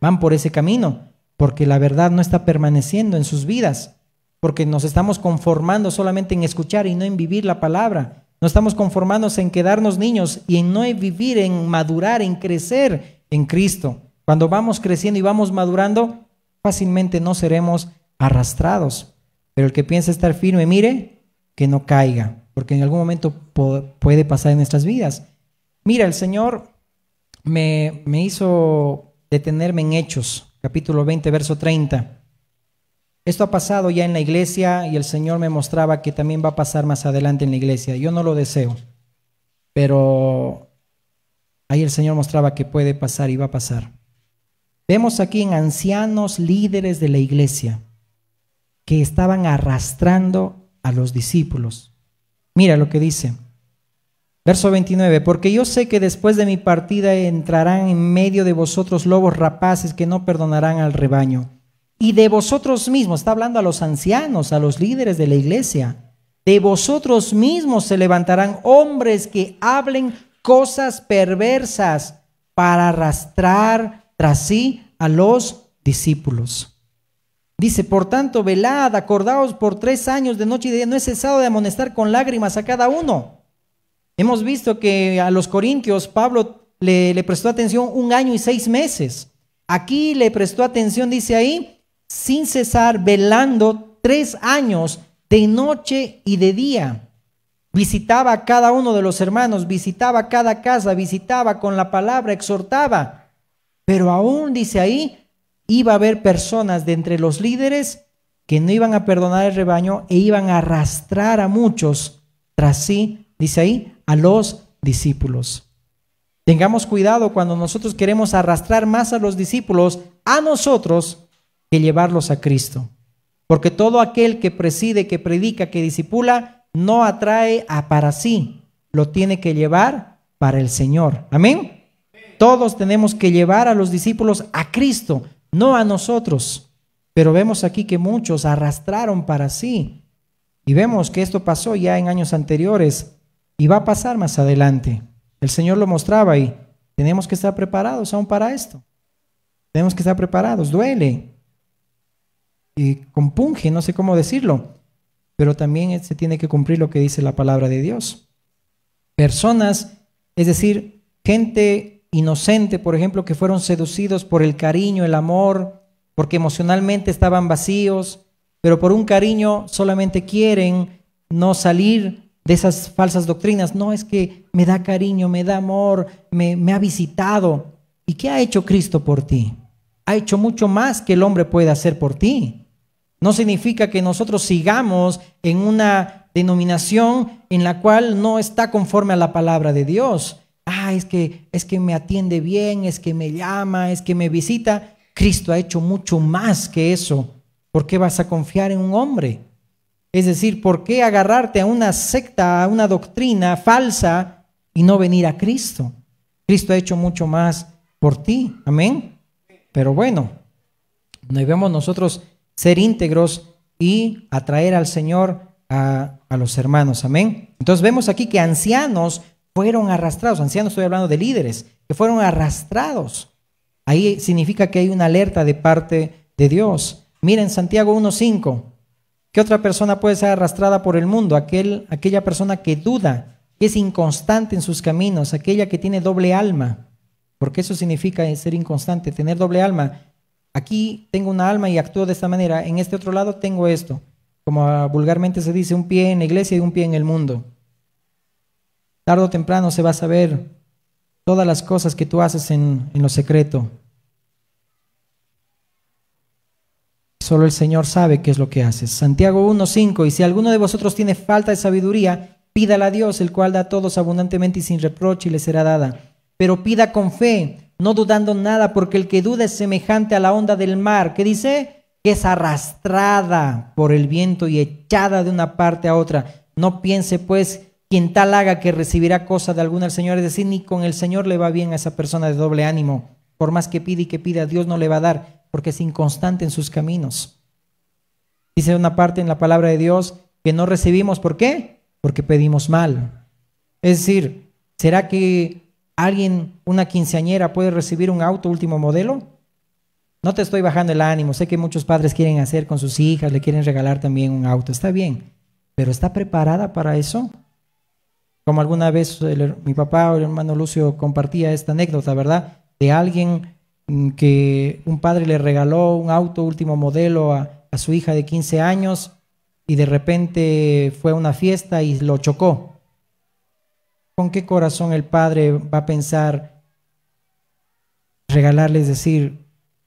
van por ese camino, porque la verdad no está permaneciendo en sus vidas, porque nos estamos conformando solamente en escuchar y no en vivir la palabra. No estamos conformándose en quedarnos niños y en no vivir, en madurar, en crecer en Cristo. Cuando vamos creciendo y vamos madurando, fácilmente no seremos arrastrados. Pero el que piensa estar firme, mire, que no caiga, porque en algún momento puede pasar en nuestras vidas. Mira, el Señor me hizo detenerme en Hechos, capítulo 20, verso 30. Esto ha pasado ya en la iglesia y el Señor me mostraba que también va a pasar más adelante en la iglesia. Yo no lo deseo, pero ahí el Señor mostraba que puede pasar y va a pasar. Vemos aquí en ancianos líderes de la iglesia que estaban arrastrando a los discípulos. Mira lo que dice. Verso 29, porque yo sé que después de mi partida entrarán en medio de vosotros lobos rapaces que no perdonarán al rebaño. Y de vosotros mismos, está hablando a los ancianos, a los líderes de la iglesia, de vosotros mismos se levantarán hombres que hablen cosas perversas para arrastrar tras sí a los discípulos. Dice, por tanto, velad, acordaos por 3 años de noche y de día, no he cesado de amonestar con lágrimas a cada uno. Hemos visto que a los corintios Pablo le prestó atención 1 año y 6 meses. Aquí le prestó atención, dice ahí, sin cesar, velando 3 años de noche y de día. Visitaba a cada uno de los hermanos, visitaba cada casa, visitaba con la palabra, exhortaba. Pero aún, dice ahí, iba a haber personas de entre los líderes que no iban a perdonar el rebaño e iban a arrastrar a muchos tras sí, dice ahí, a los discípulos. Tengamos cuidado cuando nosotros queremos arrastrar más a los discípulos a nosotros que llevarlos a Cristo. Porque todo aquel que preside, que predica, que discipula, no atrae para sí, lo tiene que llevar para el Señor. Amén. Todos tenemos que llevar a los discípulos a Cristo, no a nosotros. Pero vemos aquí que muchos arrastraron para sí. Y vemos que esto pasó ya en años anteriores y va a pasar más adelante. El Señor lo mostraba y tenemos que estar preparados aún para esto. Tenemos que estar preparados. Duele y compunge, no sé cómo decirlo, pero también se tiene que cumplir lo que dice la palabra de Dios. Personas, es decir, gente inocente, por ejemplo, que fueron seducidos por el cariño, el amor, porque emocionalmente estaban vacíos, pero por un cariño solamente quieren no salir de esas falsas doctrinas. No, es que me da cariño, me da amor, me ha visitado. ¿Y qué ha hecho Cristo por ti? Ha hecho mucho más que el hombre puede hacer por ti. No significa que nosotros sigamos en una denominación en la cual no está conforme a la palabra de Dios. Es que me atiende bien, es que me llama, es que me visita. Cristo ha hecho mucho más que eso. ¿Por qué vas a confiar en un hombre? Es decir, ¿por qué agarrarte a una secta, a una doctrina falsa y no venir a Cristo? Cristo ha hecho mucho más por ti. Amén. Pero bueno, debemos nosotros ser íntegros y atraer al Señor a los hermanos. Amén. Entonces vemos aquí que ancianos fueron arrastrados. Ancianos, estoy hablando de líderes, que fueron arrastrados. Ahí significa que hay una alerta de parte de Dios. Miren Santiago 1:5. ¿Qué otra persona puede ser arrastrada por el mundo? Aquella persona que duda, que es inconstante en sus caminos, aquella que tiene doble alma. Porque eso significa ser inconstante, tener doble alma. Aquí tengo una alma y actúo de esta manera. En este otro lado tengo esto. Como vulgarmente se dice, un pie en la iglesia y un pie en el mundo. Tarde o temprano se va a saber todas las cosas que tú haces en lo secreto. Solo el Señor sabe qué es lo que haces. Santiago 1:5, y si alguno de vosotros tiene falta de sabiduría, pídala a Dios, el cual da a todos abundantemente y sin reproche, y le será dada. Pero pida con fe, no dudando nada, porque el que duda es semejante a la onda del mar. ¿Qué dice? Que es arrastrada por el viento y echada de una parte a otra. No piense pues quien tal haga que recibirá cosa de alguna del Señor, es decir, ni con el Señor le va bien a esa persona de doble ánimo. Por más que pida y que pida, Dios no le va a dar, porque es inconstante en sus caminos. Dice una parte en la palabra de Dios que no recibimos, ¿por qué? Porque pedimos mal. Es decir, ¿será que alguien, una quinceañera, puede recibir un auto último modelo? No te estoy bajando el ánimo, sé que muchos padres quieren hacer con sus hijas, le quieren regalar también un auto, está bien, pero ¿está preparada para eso? Como alguna vez mi papá o el hermano Lucio compartía esta anécdota, ¿verdad? De alguien que un padre le regaló un auto último modelo a su hija de 15 años y de repente fue a una fiesta y lo chocó. ¿Con qué corazón el padre va a pensar regalarle, es decir,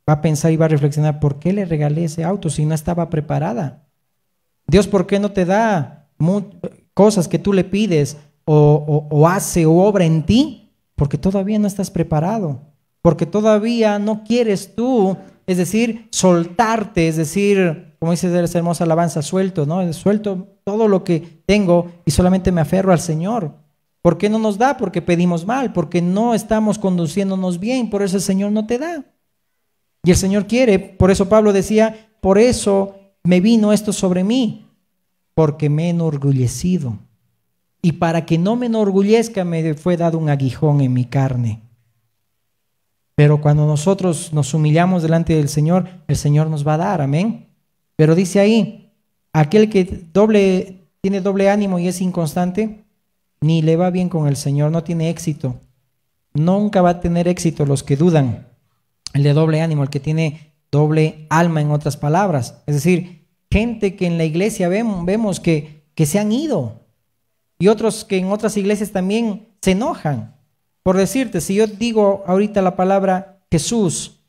va a pensar y va a reflexionar, ¿por qué le regalé ese auto si no estaba preparada? Dios, ¿por qué no te da cosas que tú le pides o hace o obra en ti? Porque todavía no estás preparado, porque todavía no quieres tú, es decir, soltarte, es decir, como dice esa hermosa alabanza, suelto, ¿no? Suelto todo lo que tengo y solamente me aferro al Señor. ¿Por qué no nos da? Porque pedimos mal, porque no estamos conduciéndonos bien, por eso el Señor no te da. Y el Señor quiere, por eso Pablo decía, por eso me vino esto sobre mí, porque me he enorgullecido. Y para que no me enorgullezca me fue dado un aguijón en mi carne. Pero cuando nosotros nos humillamos delante del Señor, el Señor nos va a dar, amén. Pero dice ahí, aquel que tiene doble ánimo y es inconstante, ni le va bien con el Señor, no tiene éxito. Nunca va a tener éxito los que dudan. El de doble ánimo, el que tiene doble alma, en otras palabras. Es decir, gente que en la iglesia vemos que se han ido. Y otros que en otras iglesias también se enojan. Por decirte, si yo digo ahorita la palabra Jesús,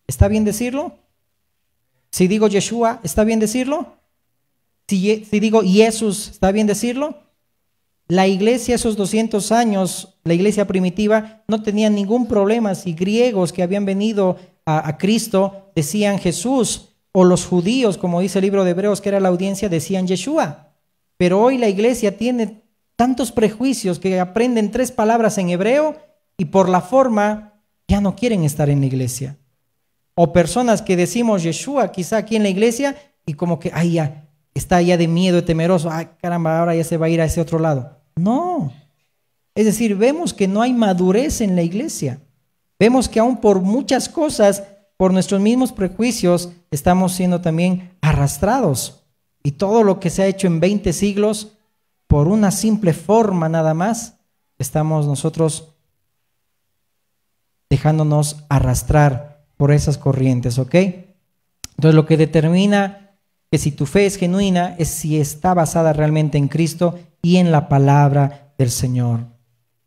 ¿está bien decirlo? Si digo Yeshua, ¿está bien decirlo? Si digo Jesús, ¿está bien decirlo? La iglesia, esos 200 años, la iglesia primitiva, no tenía ningún problema si griegos que habían venido a Cristo decían Jesús, o los judíos, como dice el libro de Hebreos, que era la audiencia, decían Yeshua. Pero hoy la iglesia tiene tantos prejuicios que aprenden 3 palabras en hebreo y por la forma ya no quieren estar en la iglesia. O personas que decimos Yeshua quizá aquí en la iglesia y como que, ay, ya, está ya de miedo, temeroso, ay, caramba, ahora ya se va a ir a ese otro lado. No. Es decir, vemos que no hay madurez en la iglesia. Vemos que aún por muchas cosas, por nuestros mismos prejuicios, estamos siendo también arrastrados. Y todo lo que se ha hecho en 20 siglos, por una simple forma nada más, estamos nosotros dejándonos arrastrar por esas corrientes, ¿ok? Entonces lo que determina que si tu fe es genuina es si está basada realmente en Cristo y en la palabra del Señor.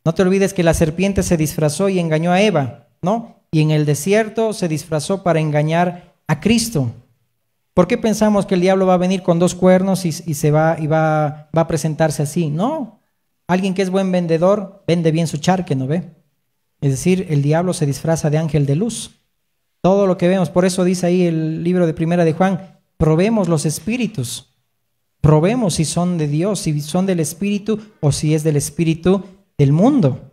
No te olvides que la serpiente se disfrazó y engañó a Eva, ¿no? Y en el desierto se disfrazó para engañar a Cristo. ¿Por qué pensamos que el diablo va a venir con 2 cuernos y va a presentarse así? No. Alguien que es buen vendedor vende bien su charque, ¿no ve? Es decir, el diablo se disfraza de ángel de luz. Todo lo que vemos, por eso dice ahí el libro de Primera de Juan, probemos los espíritus. Probemos si son de Dios, si son del espíritu o si es del espíritu del mundo.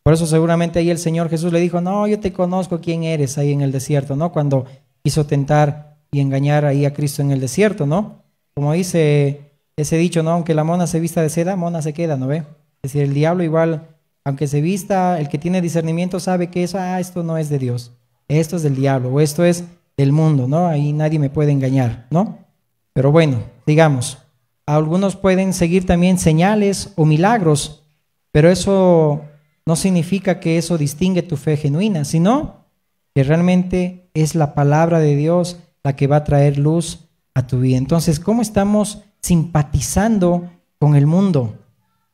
Por eso seguramente ahí el Señor Jesús le dijo, no, yo te conozco quién eres ahí en el desierto, ¿no? Cuando quiso tentar y engañar ahí a Cristo en el desierto, ¿no? Como dice ese dicho, ¿no? Aunque la mona se vista de seda, mona se queda, ¿no ve? Es decir, el diablo igual, aunque se vista, el que tiene discernimiento sabe que eso, esto no es de Dios, esto es del diablo o esto es del mundo, ¿no? Ahí nadie me puede engañar, ¿no? Pero bueno, digamos, algunos pueden seguir también señales o milagros, pero eso no significa que eso distingue tu fe genuina, sino que realmente es la palabra de Dios la que va a traer luz a tu vida. Entonces, ¿cómo estamos simpatizando con el mundo?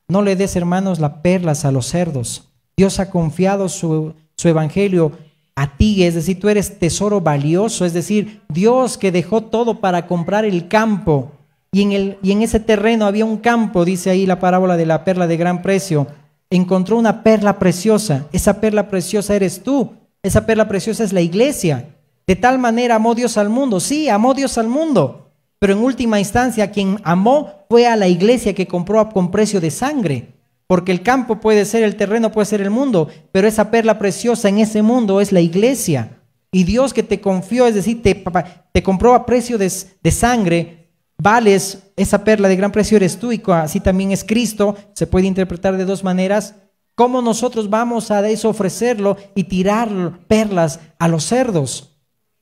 No le des, hermanos, las perlas a los cerdos. Dios ha confiado su evangelio a ti, es decir, tú eres tesoro valioso, es decir, Dios que dejó todo para comprar el campo y en ese terreno había un campo, dice ahí la parábola de la perla de gran precio, encontró una perla preciosa, esa perla preciosa eres tú, esa perla preciosa es la iglesia. De tal manera amó Dios al mundo, sí, amó Dios al mundo, pero en última instancia quien amó fue a la iglesia que compró con precio de sangre, porque el campo puede ser el terreno, puede ser el mundo, pero esa perla preciosa en ese mundo es la iglesia. Y Dios que te confió, es decir, te compró a precio de sangre, vales, esa perla de gran precio eres tú y así también es Cristo. Se puede interpretar de dos maneras. ¿Cómo nosotros vamos a eso ofrecerlo y tirar perlas a los cerdos?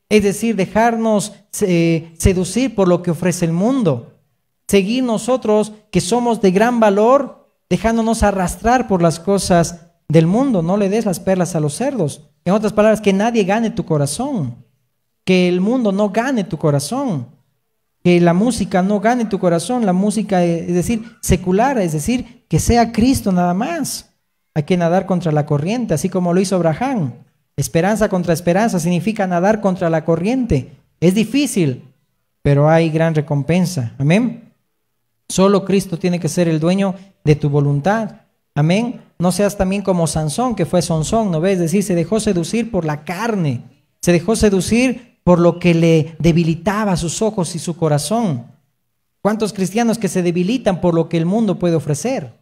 Es decir, dejarnos seducir por lo que ofrece el mundo. Seguir nosotros que somos de gran valor, dejándonos arrastrar por las cosas del mundo. No le des las perlas a los cerdos. En otras palabras, que nadie gane tu corazón. Que el mundo no gane tu corazón. Que la música no gane tu corazón. La música, es decir, secular, es decir, que sea Cristo nada más. Hay que nadar contra la corriente, así como lo hizo Abraham. Esperanza contra esperanza significa nadar contra la corriente. Es difícil, pero hay gran recompensa. Amén. Solo Cristo tiene que ser el dueño de tu voluntad. Amén. No seas también como Sansón, que fue Sansón, ¿no ves? Es decir, se dejó seducir por la carne. Se dejó seducir por lo que le debilitaba sus ojos y su corazón. ¿Cuántos cristianos que se debilitan por lo que el mundo puede ofrecer?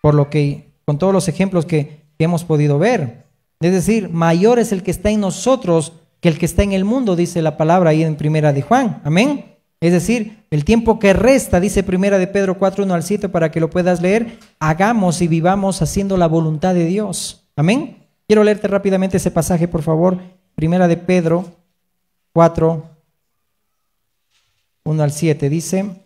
Por lo que, con todos los ejemplos que hemos podido ver. Es decir, mayor es el que está en nosotros que el que está en el mundo, dice la palabra ahí en Primera de Juan. Amén. Es decir, el tiempo que resta, dice Primera de Pedro 4, 1 al 7, para que lo puedas leer, hagamos y vivamos haciendo la voluntad de Dios. Amén. Quiero leerte rápidamente ese pasaje, por favor. Primera de Pedro 4, 1 al 7, dice: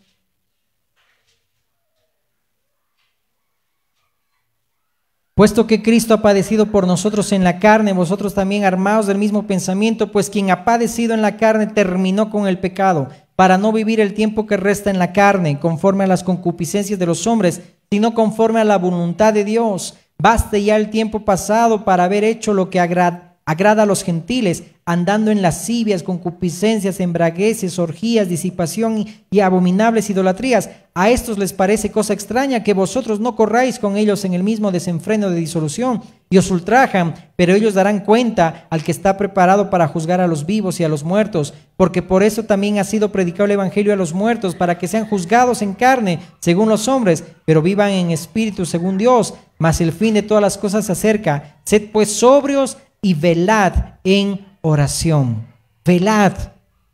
puesto que Cristo ha padecido por nosotros en la carne, vosotros también armaos del mismo pensamiento, pues quien ha padecido en la carne terminó con el pecado, para no vivir el tiempo que resta en la carne, conforme a las concupiscencias de los hombres, sino conforme a la voluntad de Dios. Baste ya el tiempo pasado para haber hecho lo que agrada a los gentiles, andando en lascivias, concupiscencias, embragueces, orgías, disipación y abominables idolatrías. A estos les parece cosa extraña que vosotros no corráis con ellos en el mismo desenfreno de disolución, y os ultrajan, pero ellos darán cuenta al que está preparado para juzgar a los vivos y a los muertos, porque por eso también ha sido predicado el evangelio a los muertos, para que sean juzgados en carne, según los hombres, pero vivan en espíritu, según Dios. Mas el fin de todas las cosas se acerca. Sed pues sobrios y velad en oración. Velad,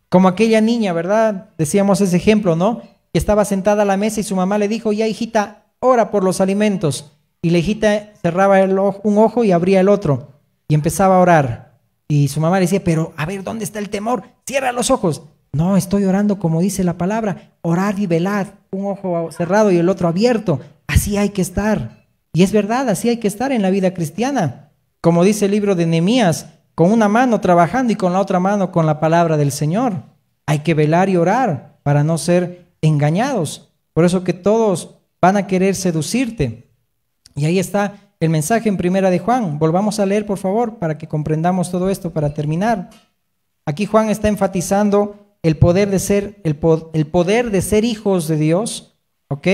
como aquella niña, ¿verdad? Decíamos ese ejemplo, ¿no? Que estaba sentada a la mesa y su mamá le dijo: ya hijita, ora por los alimentos. Y la hijita cerraba un ojo y abría el otro y empezaba a orar. Y su mamá le decía: pero a ver, ¿dónde está el temor? Cierra los ojos. No, estoy orando como dice la palabra, orad y velad, un ojo cerrado y el otro abierto. Así hay que estar. Y es verdad, así hay que estar en la vida cristiana. Como dice el libro de Nehemías, con una mano trabajando y con la otra mano con la palabra del Señor. Hay que velar y orar para no ser engañados. Por eso que todos van a querer seducirte. Y ahí está el mensaje en Primera de Juan. Volvamos a leer, por favor, para que comprendamos todo esto para terminar. Aquí Juan está enfatizando el poder de ser hijos de Dios, ¿ok?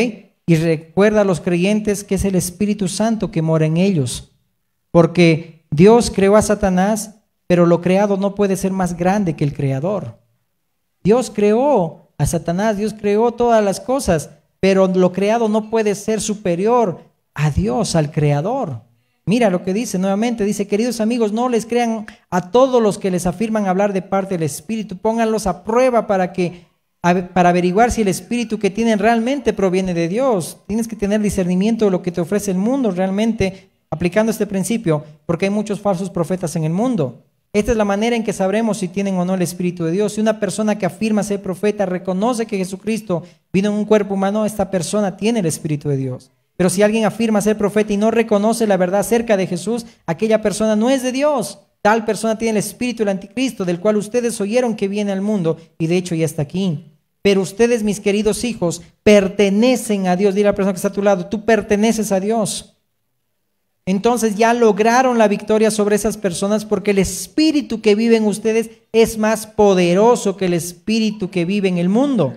Y recuerda a los creyentes que es el Espíritu Santo que mora en ellos. Porque Dios creó a Satanás, pero lo creado no puede ser más grande que el Creador. Dios creó a Satanás, Dios creó todas las cosas, pero lo creado no puede ser superior a Dios, al Creador. Mira lo que dice nuevamente, dice: queridos amigos, no les crean a todos los que les afirman hablar de parte del Espíritu, pónganlos a prueba para averiguar si el Espíritu que tienen realmente proviene de Dios. Tienes que tener discernimiento de lo que te ofrece el mundo realmente, aplicando este principio, porque hay muchos falsos profetas en el mundo. Esta es la manera en que sabremos si tienen o no el Espíritu de Dios. Si una persona que afirma ser profeta reconoce que Jesucristo vino en un cuerpo humano, esta persona tiene el Espíritu de Dios. Pero si alguien afirma ser profeta y no reconoce la verdad acerca de Jesús, aquella persona no es de Dios. Tal persona tiene el espíritu del anticristo, del cual ustedes oyeron que viene al mundo, y de hecho ya está aquí. Pero ustedes, mis queridos hijos, pertenecen a Dios. Dile a la persona que está a tu lado: tú perteneces a Dios. Entonces ya lograron la victoria sobre esas personas, porque el espíritu que vive en ustedes es más poderoso que el espíritu que vive en el mundo.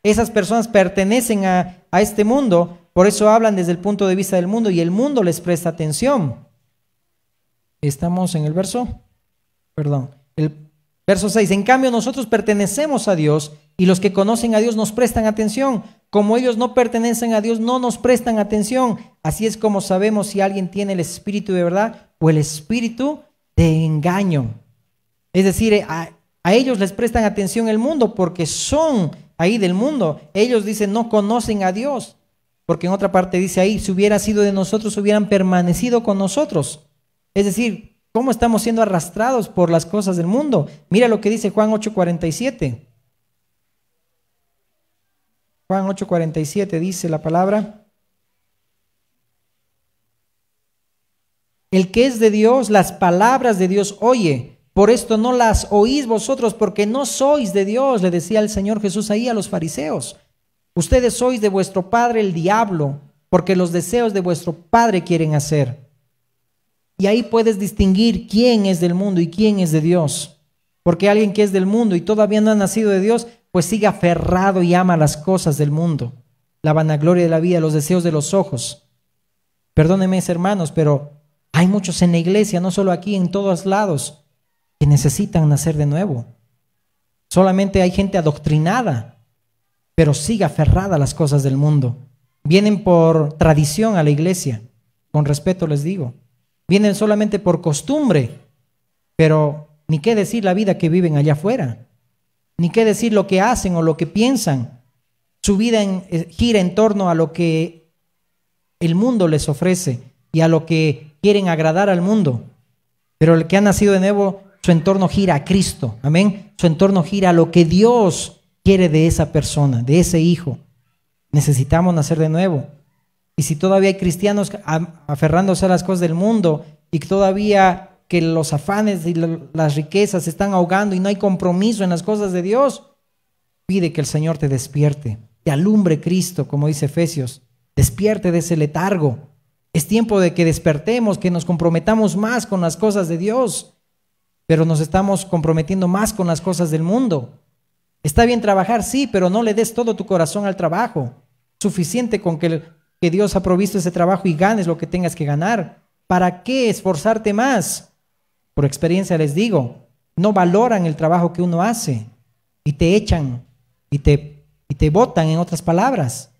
Esas personas pertenecen a este mundo, por eso hablan desde el punto de vista del mundo y el mundo les presta atención. Estamos en el verso 6. En cambio, nosotros pertenecemos a Dios, y los que conocen a Dios nos prestan atención. Como ellos no pertenecen a Dios, no nos prestan atención. Así es como sabemos si alguien tiene el espíritu de verdad o el espíritu de engaño. Es decir, a ellos les prestan atención el mundo porque son ahí del mundo. Ellos dicen no conocen a Dios, porque en otra parte dice ahí, si hubiera sido de nosotros, hubieran permanecido con nosotros. Es decir, ¿cómo estamos siendo arrastrados por las cosas del mundo? Mira lo que dice Juan 8:47. Juan 8:47 dice la palabra: el que es de Dios, las palabras de Dios oye. Por esto no las oís vosotros, porque no sois de Dios, le decía el Señor Jesús ahí a los fariseos. Ustedes sois de vuestro padre el diablo, porque los deseos de vuestro padre quieren hacer. Y ahí puedes distinguir quién es del mundo y quién es de Dios. Porque alguien que es del mundo y todavía no ha nacido de Dios, pues sigue aferrado y ama las cosas del mundo, la vanagloria de la vida, los deseos de los ojos. Perdónenme, hermanos, pero hay muchos en la iglesia, no solo aquí, en todos lados, que necesitan nacer de nuevo. Solamente hay gente adoctrinada, pero sigue aferrada a las cosas del mundo. Vienen por tradición a la iglesia, con respeto les digo. Vienen solamente por costumbre, pero ni qué decir la vida que viven allá afuera, ni qué decir lo que hacen o lo que piensan. Su vida gira en torno a lo que el mundo les ofrece y a lo que quieren agradar al mundo. Pero el que ha nacido de nuevo, su entorno gira a Cristo, amén. Su entorno gira a lo que Dios quiere de esa persona, de ese hijo. Necesitamos nacer de nuevo. Y si todavía hay cristianos aferrándose a las cosas del mundo y todavía que los afanes y las riquezas se están ahogando y no hay compromiso en las cosas de Dios, pide que el Señor te despierte, te alumbre Cristo, como dice Efesios, despierte de ese letargo. Es tiempo de que despertemos, que nos comprometamos más con las cosas de Dios, pero nos estamos comprometiendo más con las cosas del mundo. Está bien trabajar, sí, pero no le des todo tu corazón al trabajo. Suficiente con que Dios ha provisto ese trabajo y ganes lo que tengas que ganar. ¿Para qué esforzarte más? Por experiencia les digo, no valoran el trabajo que uno hace y te echan y te botan, en otras palabras.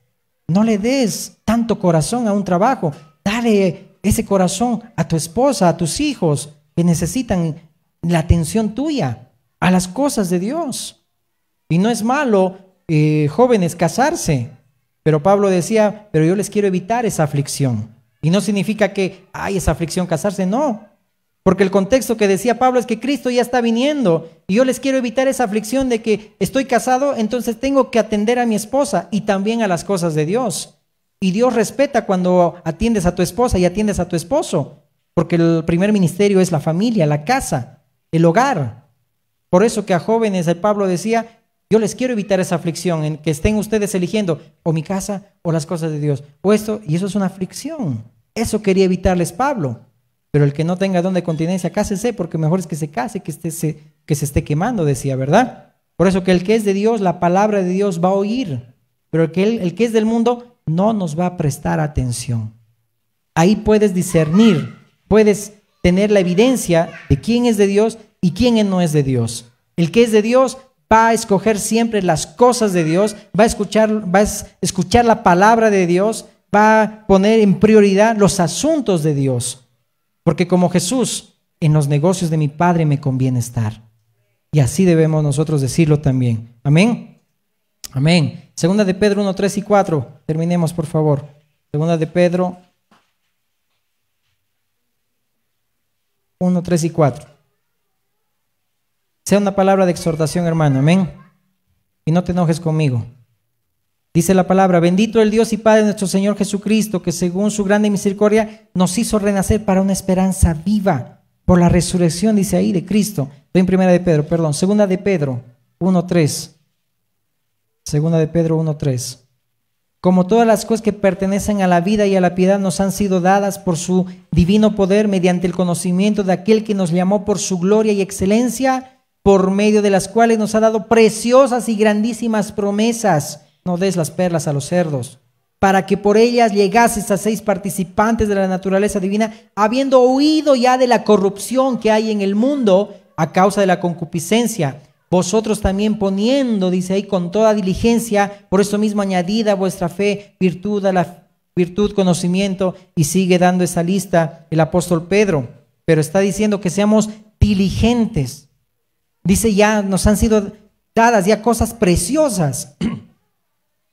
No le des tanto corazón a un trabajo. Dale ese corazón a tu esposa, a tus hijos que necesitan la atención tuya, a las cosas de Dios. Y no es malo, jóvenes, casarse. Pero Pablo decía, pero yo les quiero evitar esa aflicción. Y no significa que hay esa aflicción casarse, no. Porque el contexto que decía Pablo es que Cristo ya está viniendo y yo les quiero evitar esa aflicción de que estoy casado, entonces tengo que atender a mi esposa y también a las cosas de Dios. Y Dios respeta cuando atiendes a tu esposa y atiendes a tu esposo, porque el primer ministerio es la familia, la casa, el hogar. Por eso que a jóvenes el Pablo decía, yo les quiero evitar esa aflicción en que estén ustedes eligiendo o mi casa o las cosas de Dios o esto, y eso es una aflicción. Eso quería evitarles Pablo. Pero el que no tenga don de continencia, cásese, porque mejor es que se case que se esté quemando, decía, ¿verdad? Por eso que el que es de Dios, la palabra de Dios va a oír, pero el que es del mundo no nos va a prestar atención. Ahí puedes discernir, puedes tener la evidencia de quién es de Dios y quién no es de Dios. El que es de Dios va a escoger siempre las cosas de Dios, va a escuchar la palabra de Dios, va a poner en prioridad los asuntos de Dios. Porque como Jesús, en los negocios de mi Padre me conviene estar. Y así debemos nosotros decirlo también. Amén. Amén. Segunda de Pedro 1, 3 y 4. Terminemos, por favor. Segunda de Pedro 1, 3 y 4. Sea una palabra de exhortación, hermano. Amén. Y no te enojes conmigo. Dice la palabra, bendito el Dios y Padre de nuestro Señor Jesucristo, que según su grande misericordia nos hizo renacer para una esperanza viva por la resurrección, dice ahí, de Cristo. Estoy en segunda de Pedro 1:3. Segunda de Pedro 1:3. Como todas las cosas que pertenecen a la vida y a la piedad nos han sido dadas por su divino poder mediante el conocimiento de aquel que nos llamó por su gloria y excelencia, por medio de las cuales nos ha dado preciosas y grandísimas promesas. No des las perlas a los cerdos, para que por ellas llegases a seis participantes de la naturaleza divina, habiendo huido ya de la corrupción que hay en el mundo a causa de la concupiscencia. Vosotros también poniendo, dice ahí, con toda diligencia, por eso mismo añadida a vuestra fe, virtud, a la virtud, conocimiento, y sigue dando esa lista el apóstol Pedro. Pero está diciendo que seamos diligentes. Dice, ya nos han sido dadas ya cosas preciosas.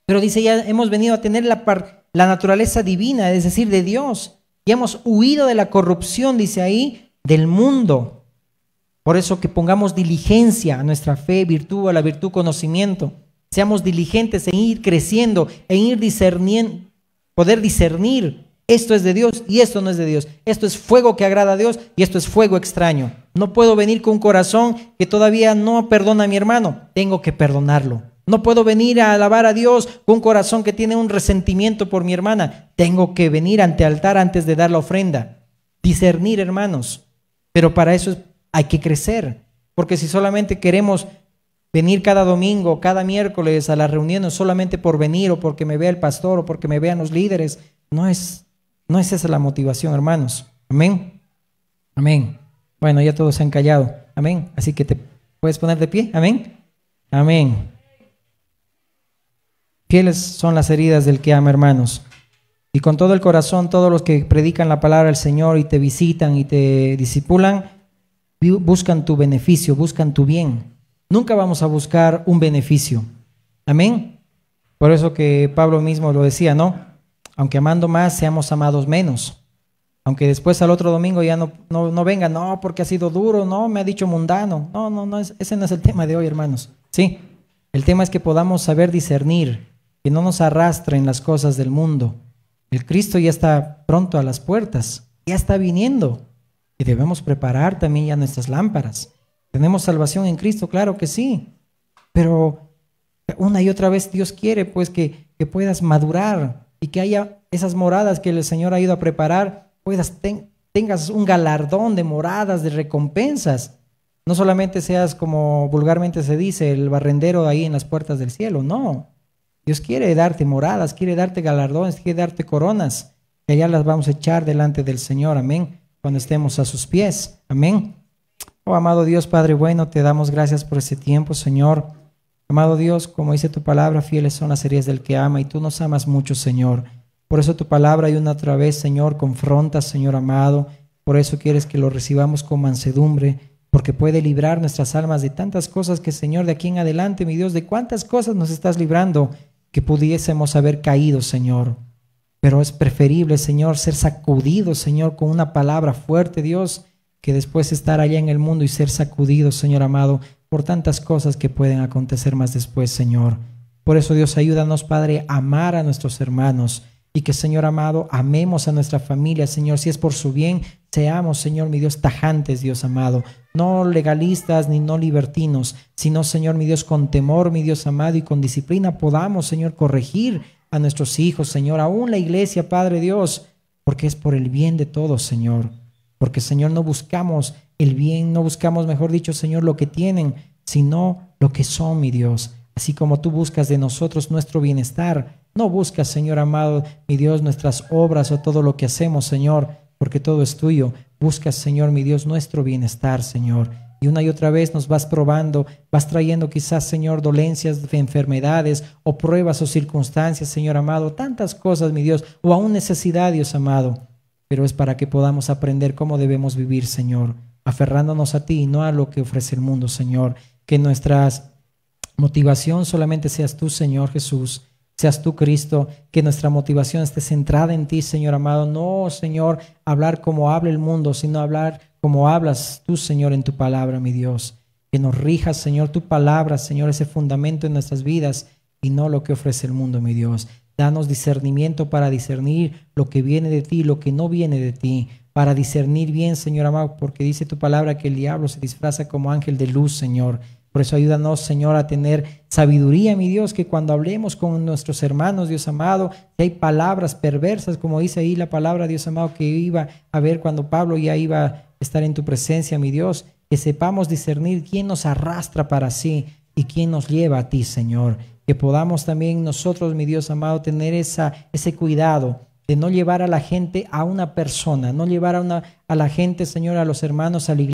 Pero dice, ya hemos venido a tener la naturaleza divina, es decir, de Dios. Ya hemos huido de la corrupción, dice ahí, del mundo. Por eso que pongamos diligencia a nuestra fe, virtud, a la virtud, conocimiento. Seamos diligentes en ir creciendo, en ir discerniendo, poder discernir. Esto es de Dios y esto no es de Dios. Esto es fuego que agrada a Dios y esto es fuego extraño. No puedo venir con un corazón que todavía no perdona a mi hermano. Tengo que perdonarlo. No puedo venir a alabar a Dios con un corazón que tiene un resentimiento por mi hermana. Tengo que venir ante el altar antes de dar la ofrenda. Discernir, hermanos. Pero para eso hay que crecer. Porque si solamente queremos venir cada domingo, cada miércoles a las reuniones solamente por venir o porque me vea el pastor o porque me vean los líderes, no es esa la motivación, hermanos. Amén. Amén. Bueno, ya todos se han callado. Amén. Así que te puedes poner de pie. Amén. Amén. Fieles son las heridas del que ama, hermanos. Y con todo el corazón, todos los que predican la palabra del Señor y te visitan y te discipulan, buscan tu beneficio, buscan tu bien. Nunca vamos a buscar un beneficio. Amén. Por eso que Pablo mismo lo decía, ¿no? Aunque amando más, seamos amados menos. Aunque después al otro domingo ya no venga, no, porque ha sido duro, no, me ha dicho mundano. No, ese no es el tema de hoy, hermanos. Sí, el tema es que podamos saber discernir, que no nos arrastren las cosas del mundo. El Cristo ya está pronto a las puertas, ya está viniendo. Y debemos preparar también ya nuestras lámparas. ¿Tenemos salvación en Cristo? Claro que sí. Pero una y otra vez Dios quiere pues que puedas madurar y que haya esas moradas que el Señor ha ido a preparar, tengas un galardón de moradas, de recompensas. No solamente seas, como vulgarmente se dice, el barrendero ahí en las puertas del cielo, no. Dios quiere darte moradas, quiere darte galardones, quiere darte coronas, que allá las vamos a echar delante del Señor, amén, cuando estemos a sus pies, amén. Oh, amado Dios, Padre bueno, te damos gracias por ese tiempo, Señor. Amado Dios, como dice tu palabra, fieles son las heridas del que ama, y tú nos amas mucho, Señor. Por eso tu palabra y una otra vez, Señor, confronta, Señor amado. Por eso quieres que lo recibamos con mansedumbre, porque puede librar nuestras almas de tantas cosas que, Señor, de aquí en adelante, mi Dios, de cuántas cosas nos estás librando que pudiésemos haber caído, Señor. Pero es preferible, Señor, ser sacudido, Señor, con una palabra fuerte, Dios, que después estar allá en el mundo y ser sacudido, Señor amado, por tantas cosas que pueden acontecer más después, Señor. Por eso, Dios, ayúdanos, Padre, a amar a nuestros hermanos y que, Señor amado, amemos a nuestra familia, Señor. Si es por su bien, seamos, Señor, mi Dios, tajantes, Dios amado, no legalistas ni no libertinos, sino, Señor, mi Dios, con temor, mi Dios amado, y con disciplina podamos, Señor, corregir a nuestros hijos, Señor, aún la iglesia, Padre Dios, porque es por el bien de todos, Señor. Porque, Señor, no buscamos el bien, no buscamos, mejor dicho, Señor, lo que tienen, sino lo que son, mi Dios. Así como tú buscas de nosotros nuestro bienestar, no buscas, Señor amado, mi Dios, nuestras obras o todo lo que hacemos, Señor, porque todo es tuyo. Buscas, Señor, mi Dios, nuestro bienestar, Señor. Y una y otra vez nos vas probando, vas trayendo quizás, Señor, dolencias, enfermedades o pruebas o circunstancias, Señor amado, tantas cosas, mi Dios, o aún necesidad, Dios amado. Pero es para que podamos aprender cómo debemos vivir, Señor, aferrándonos a ti y no a lo que ofrece el mundo, Señor. Que nuestra motivación solamente seas tú, Señor Jesús, seas tú, Cristo, que nuestra motivación esté centrada en ti, Señor amado. No, Señor, hablar como habla el mundo, sino hablar como hablas tú, Señor, en tu palabra, mi Dios. Que nos rijas, Señor, tu palabra, Señor, ese fundamento en nuestras vidas y no lo que ofrece el mundo, mi Dios. Danos discernimiento para discernir lo que viene de ti y lo que no viene de ti, para discernir bien, Señor amado, porque dice tu palabra que el diablo se disfraza como ángel de luz, Señor. Por eso ayúdanos, Señor, a tener sabiduría, mi Dios, que cuando hablemos con nuestros hermanos, Dios amado, que hay palabras perversas, como dice ahí la palabra, Dios amado, que iba a ver cuando Pablo ya iba a estar en tu presencia, mi Dios, que sepamos discernir quién nos arrastra para sí y quién nos lleva a ti, Señor. Que podamos también nosotros, mi Dios amado, tener ese cuidado de no llevar a la gente a una persona, no llevar a la gente, Señor, a los hermanos, a la iglesia,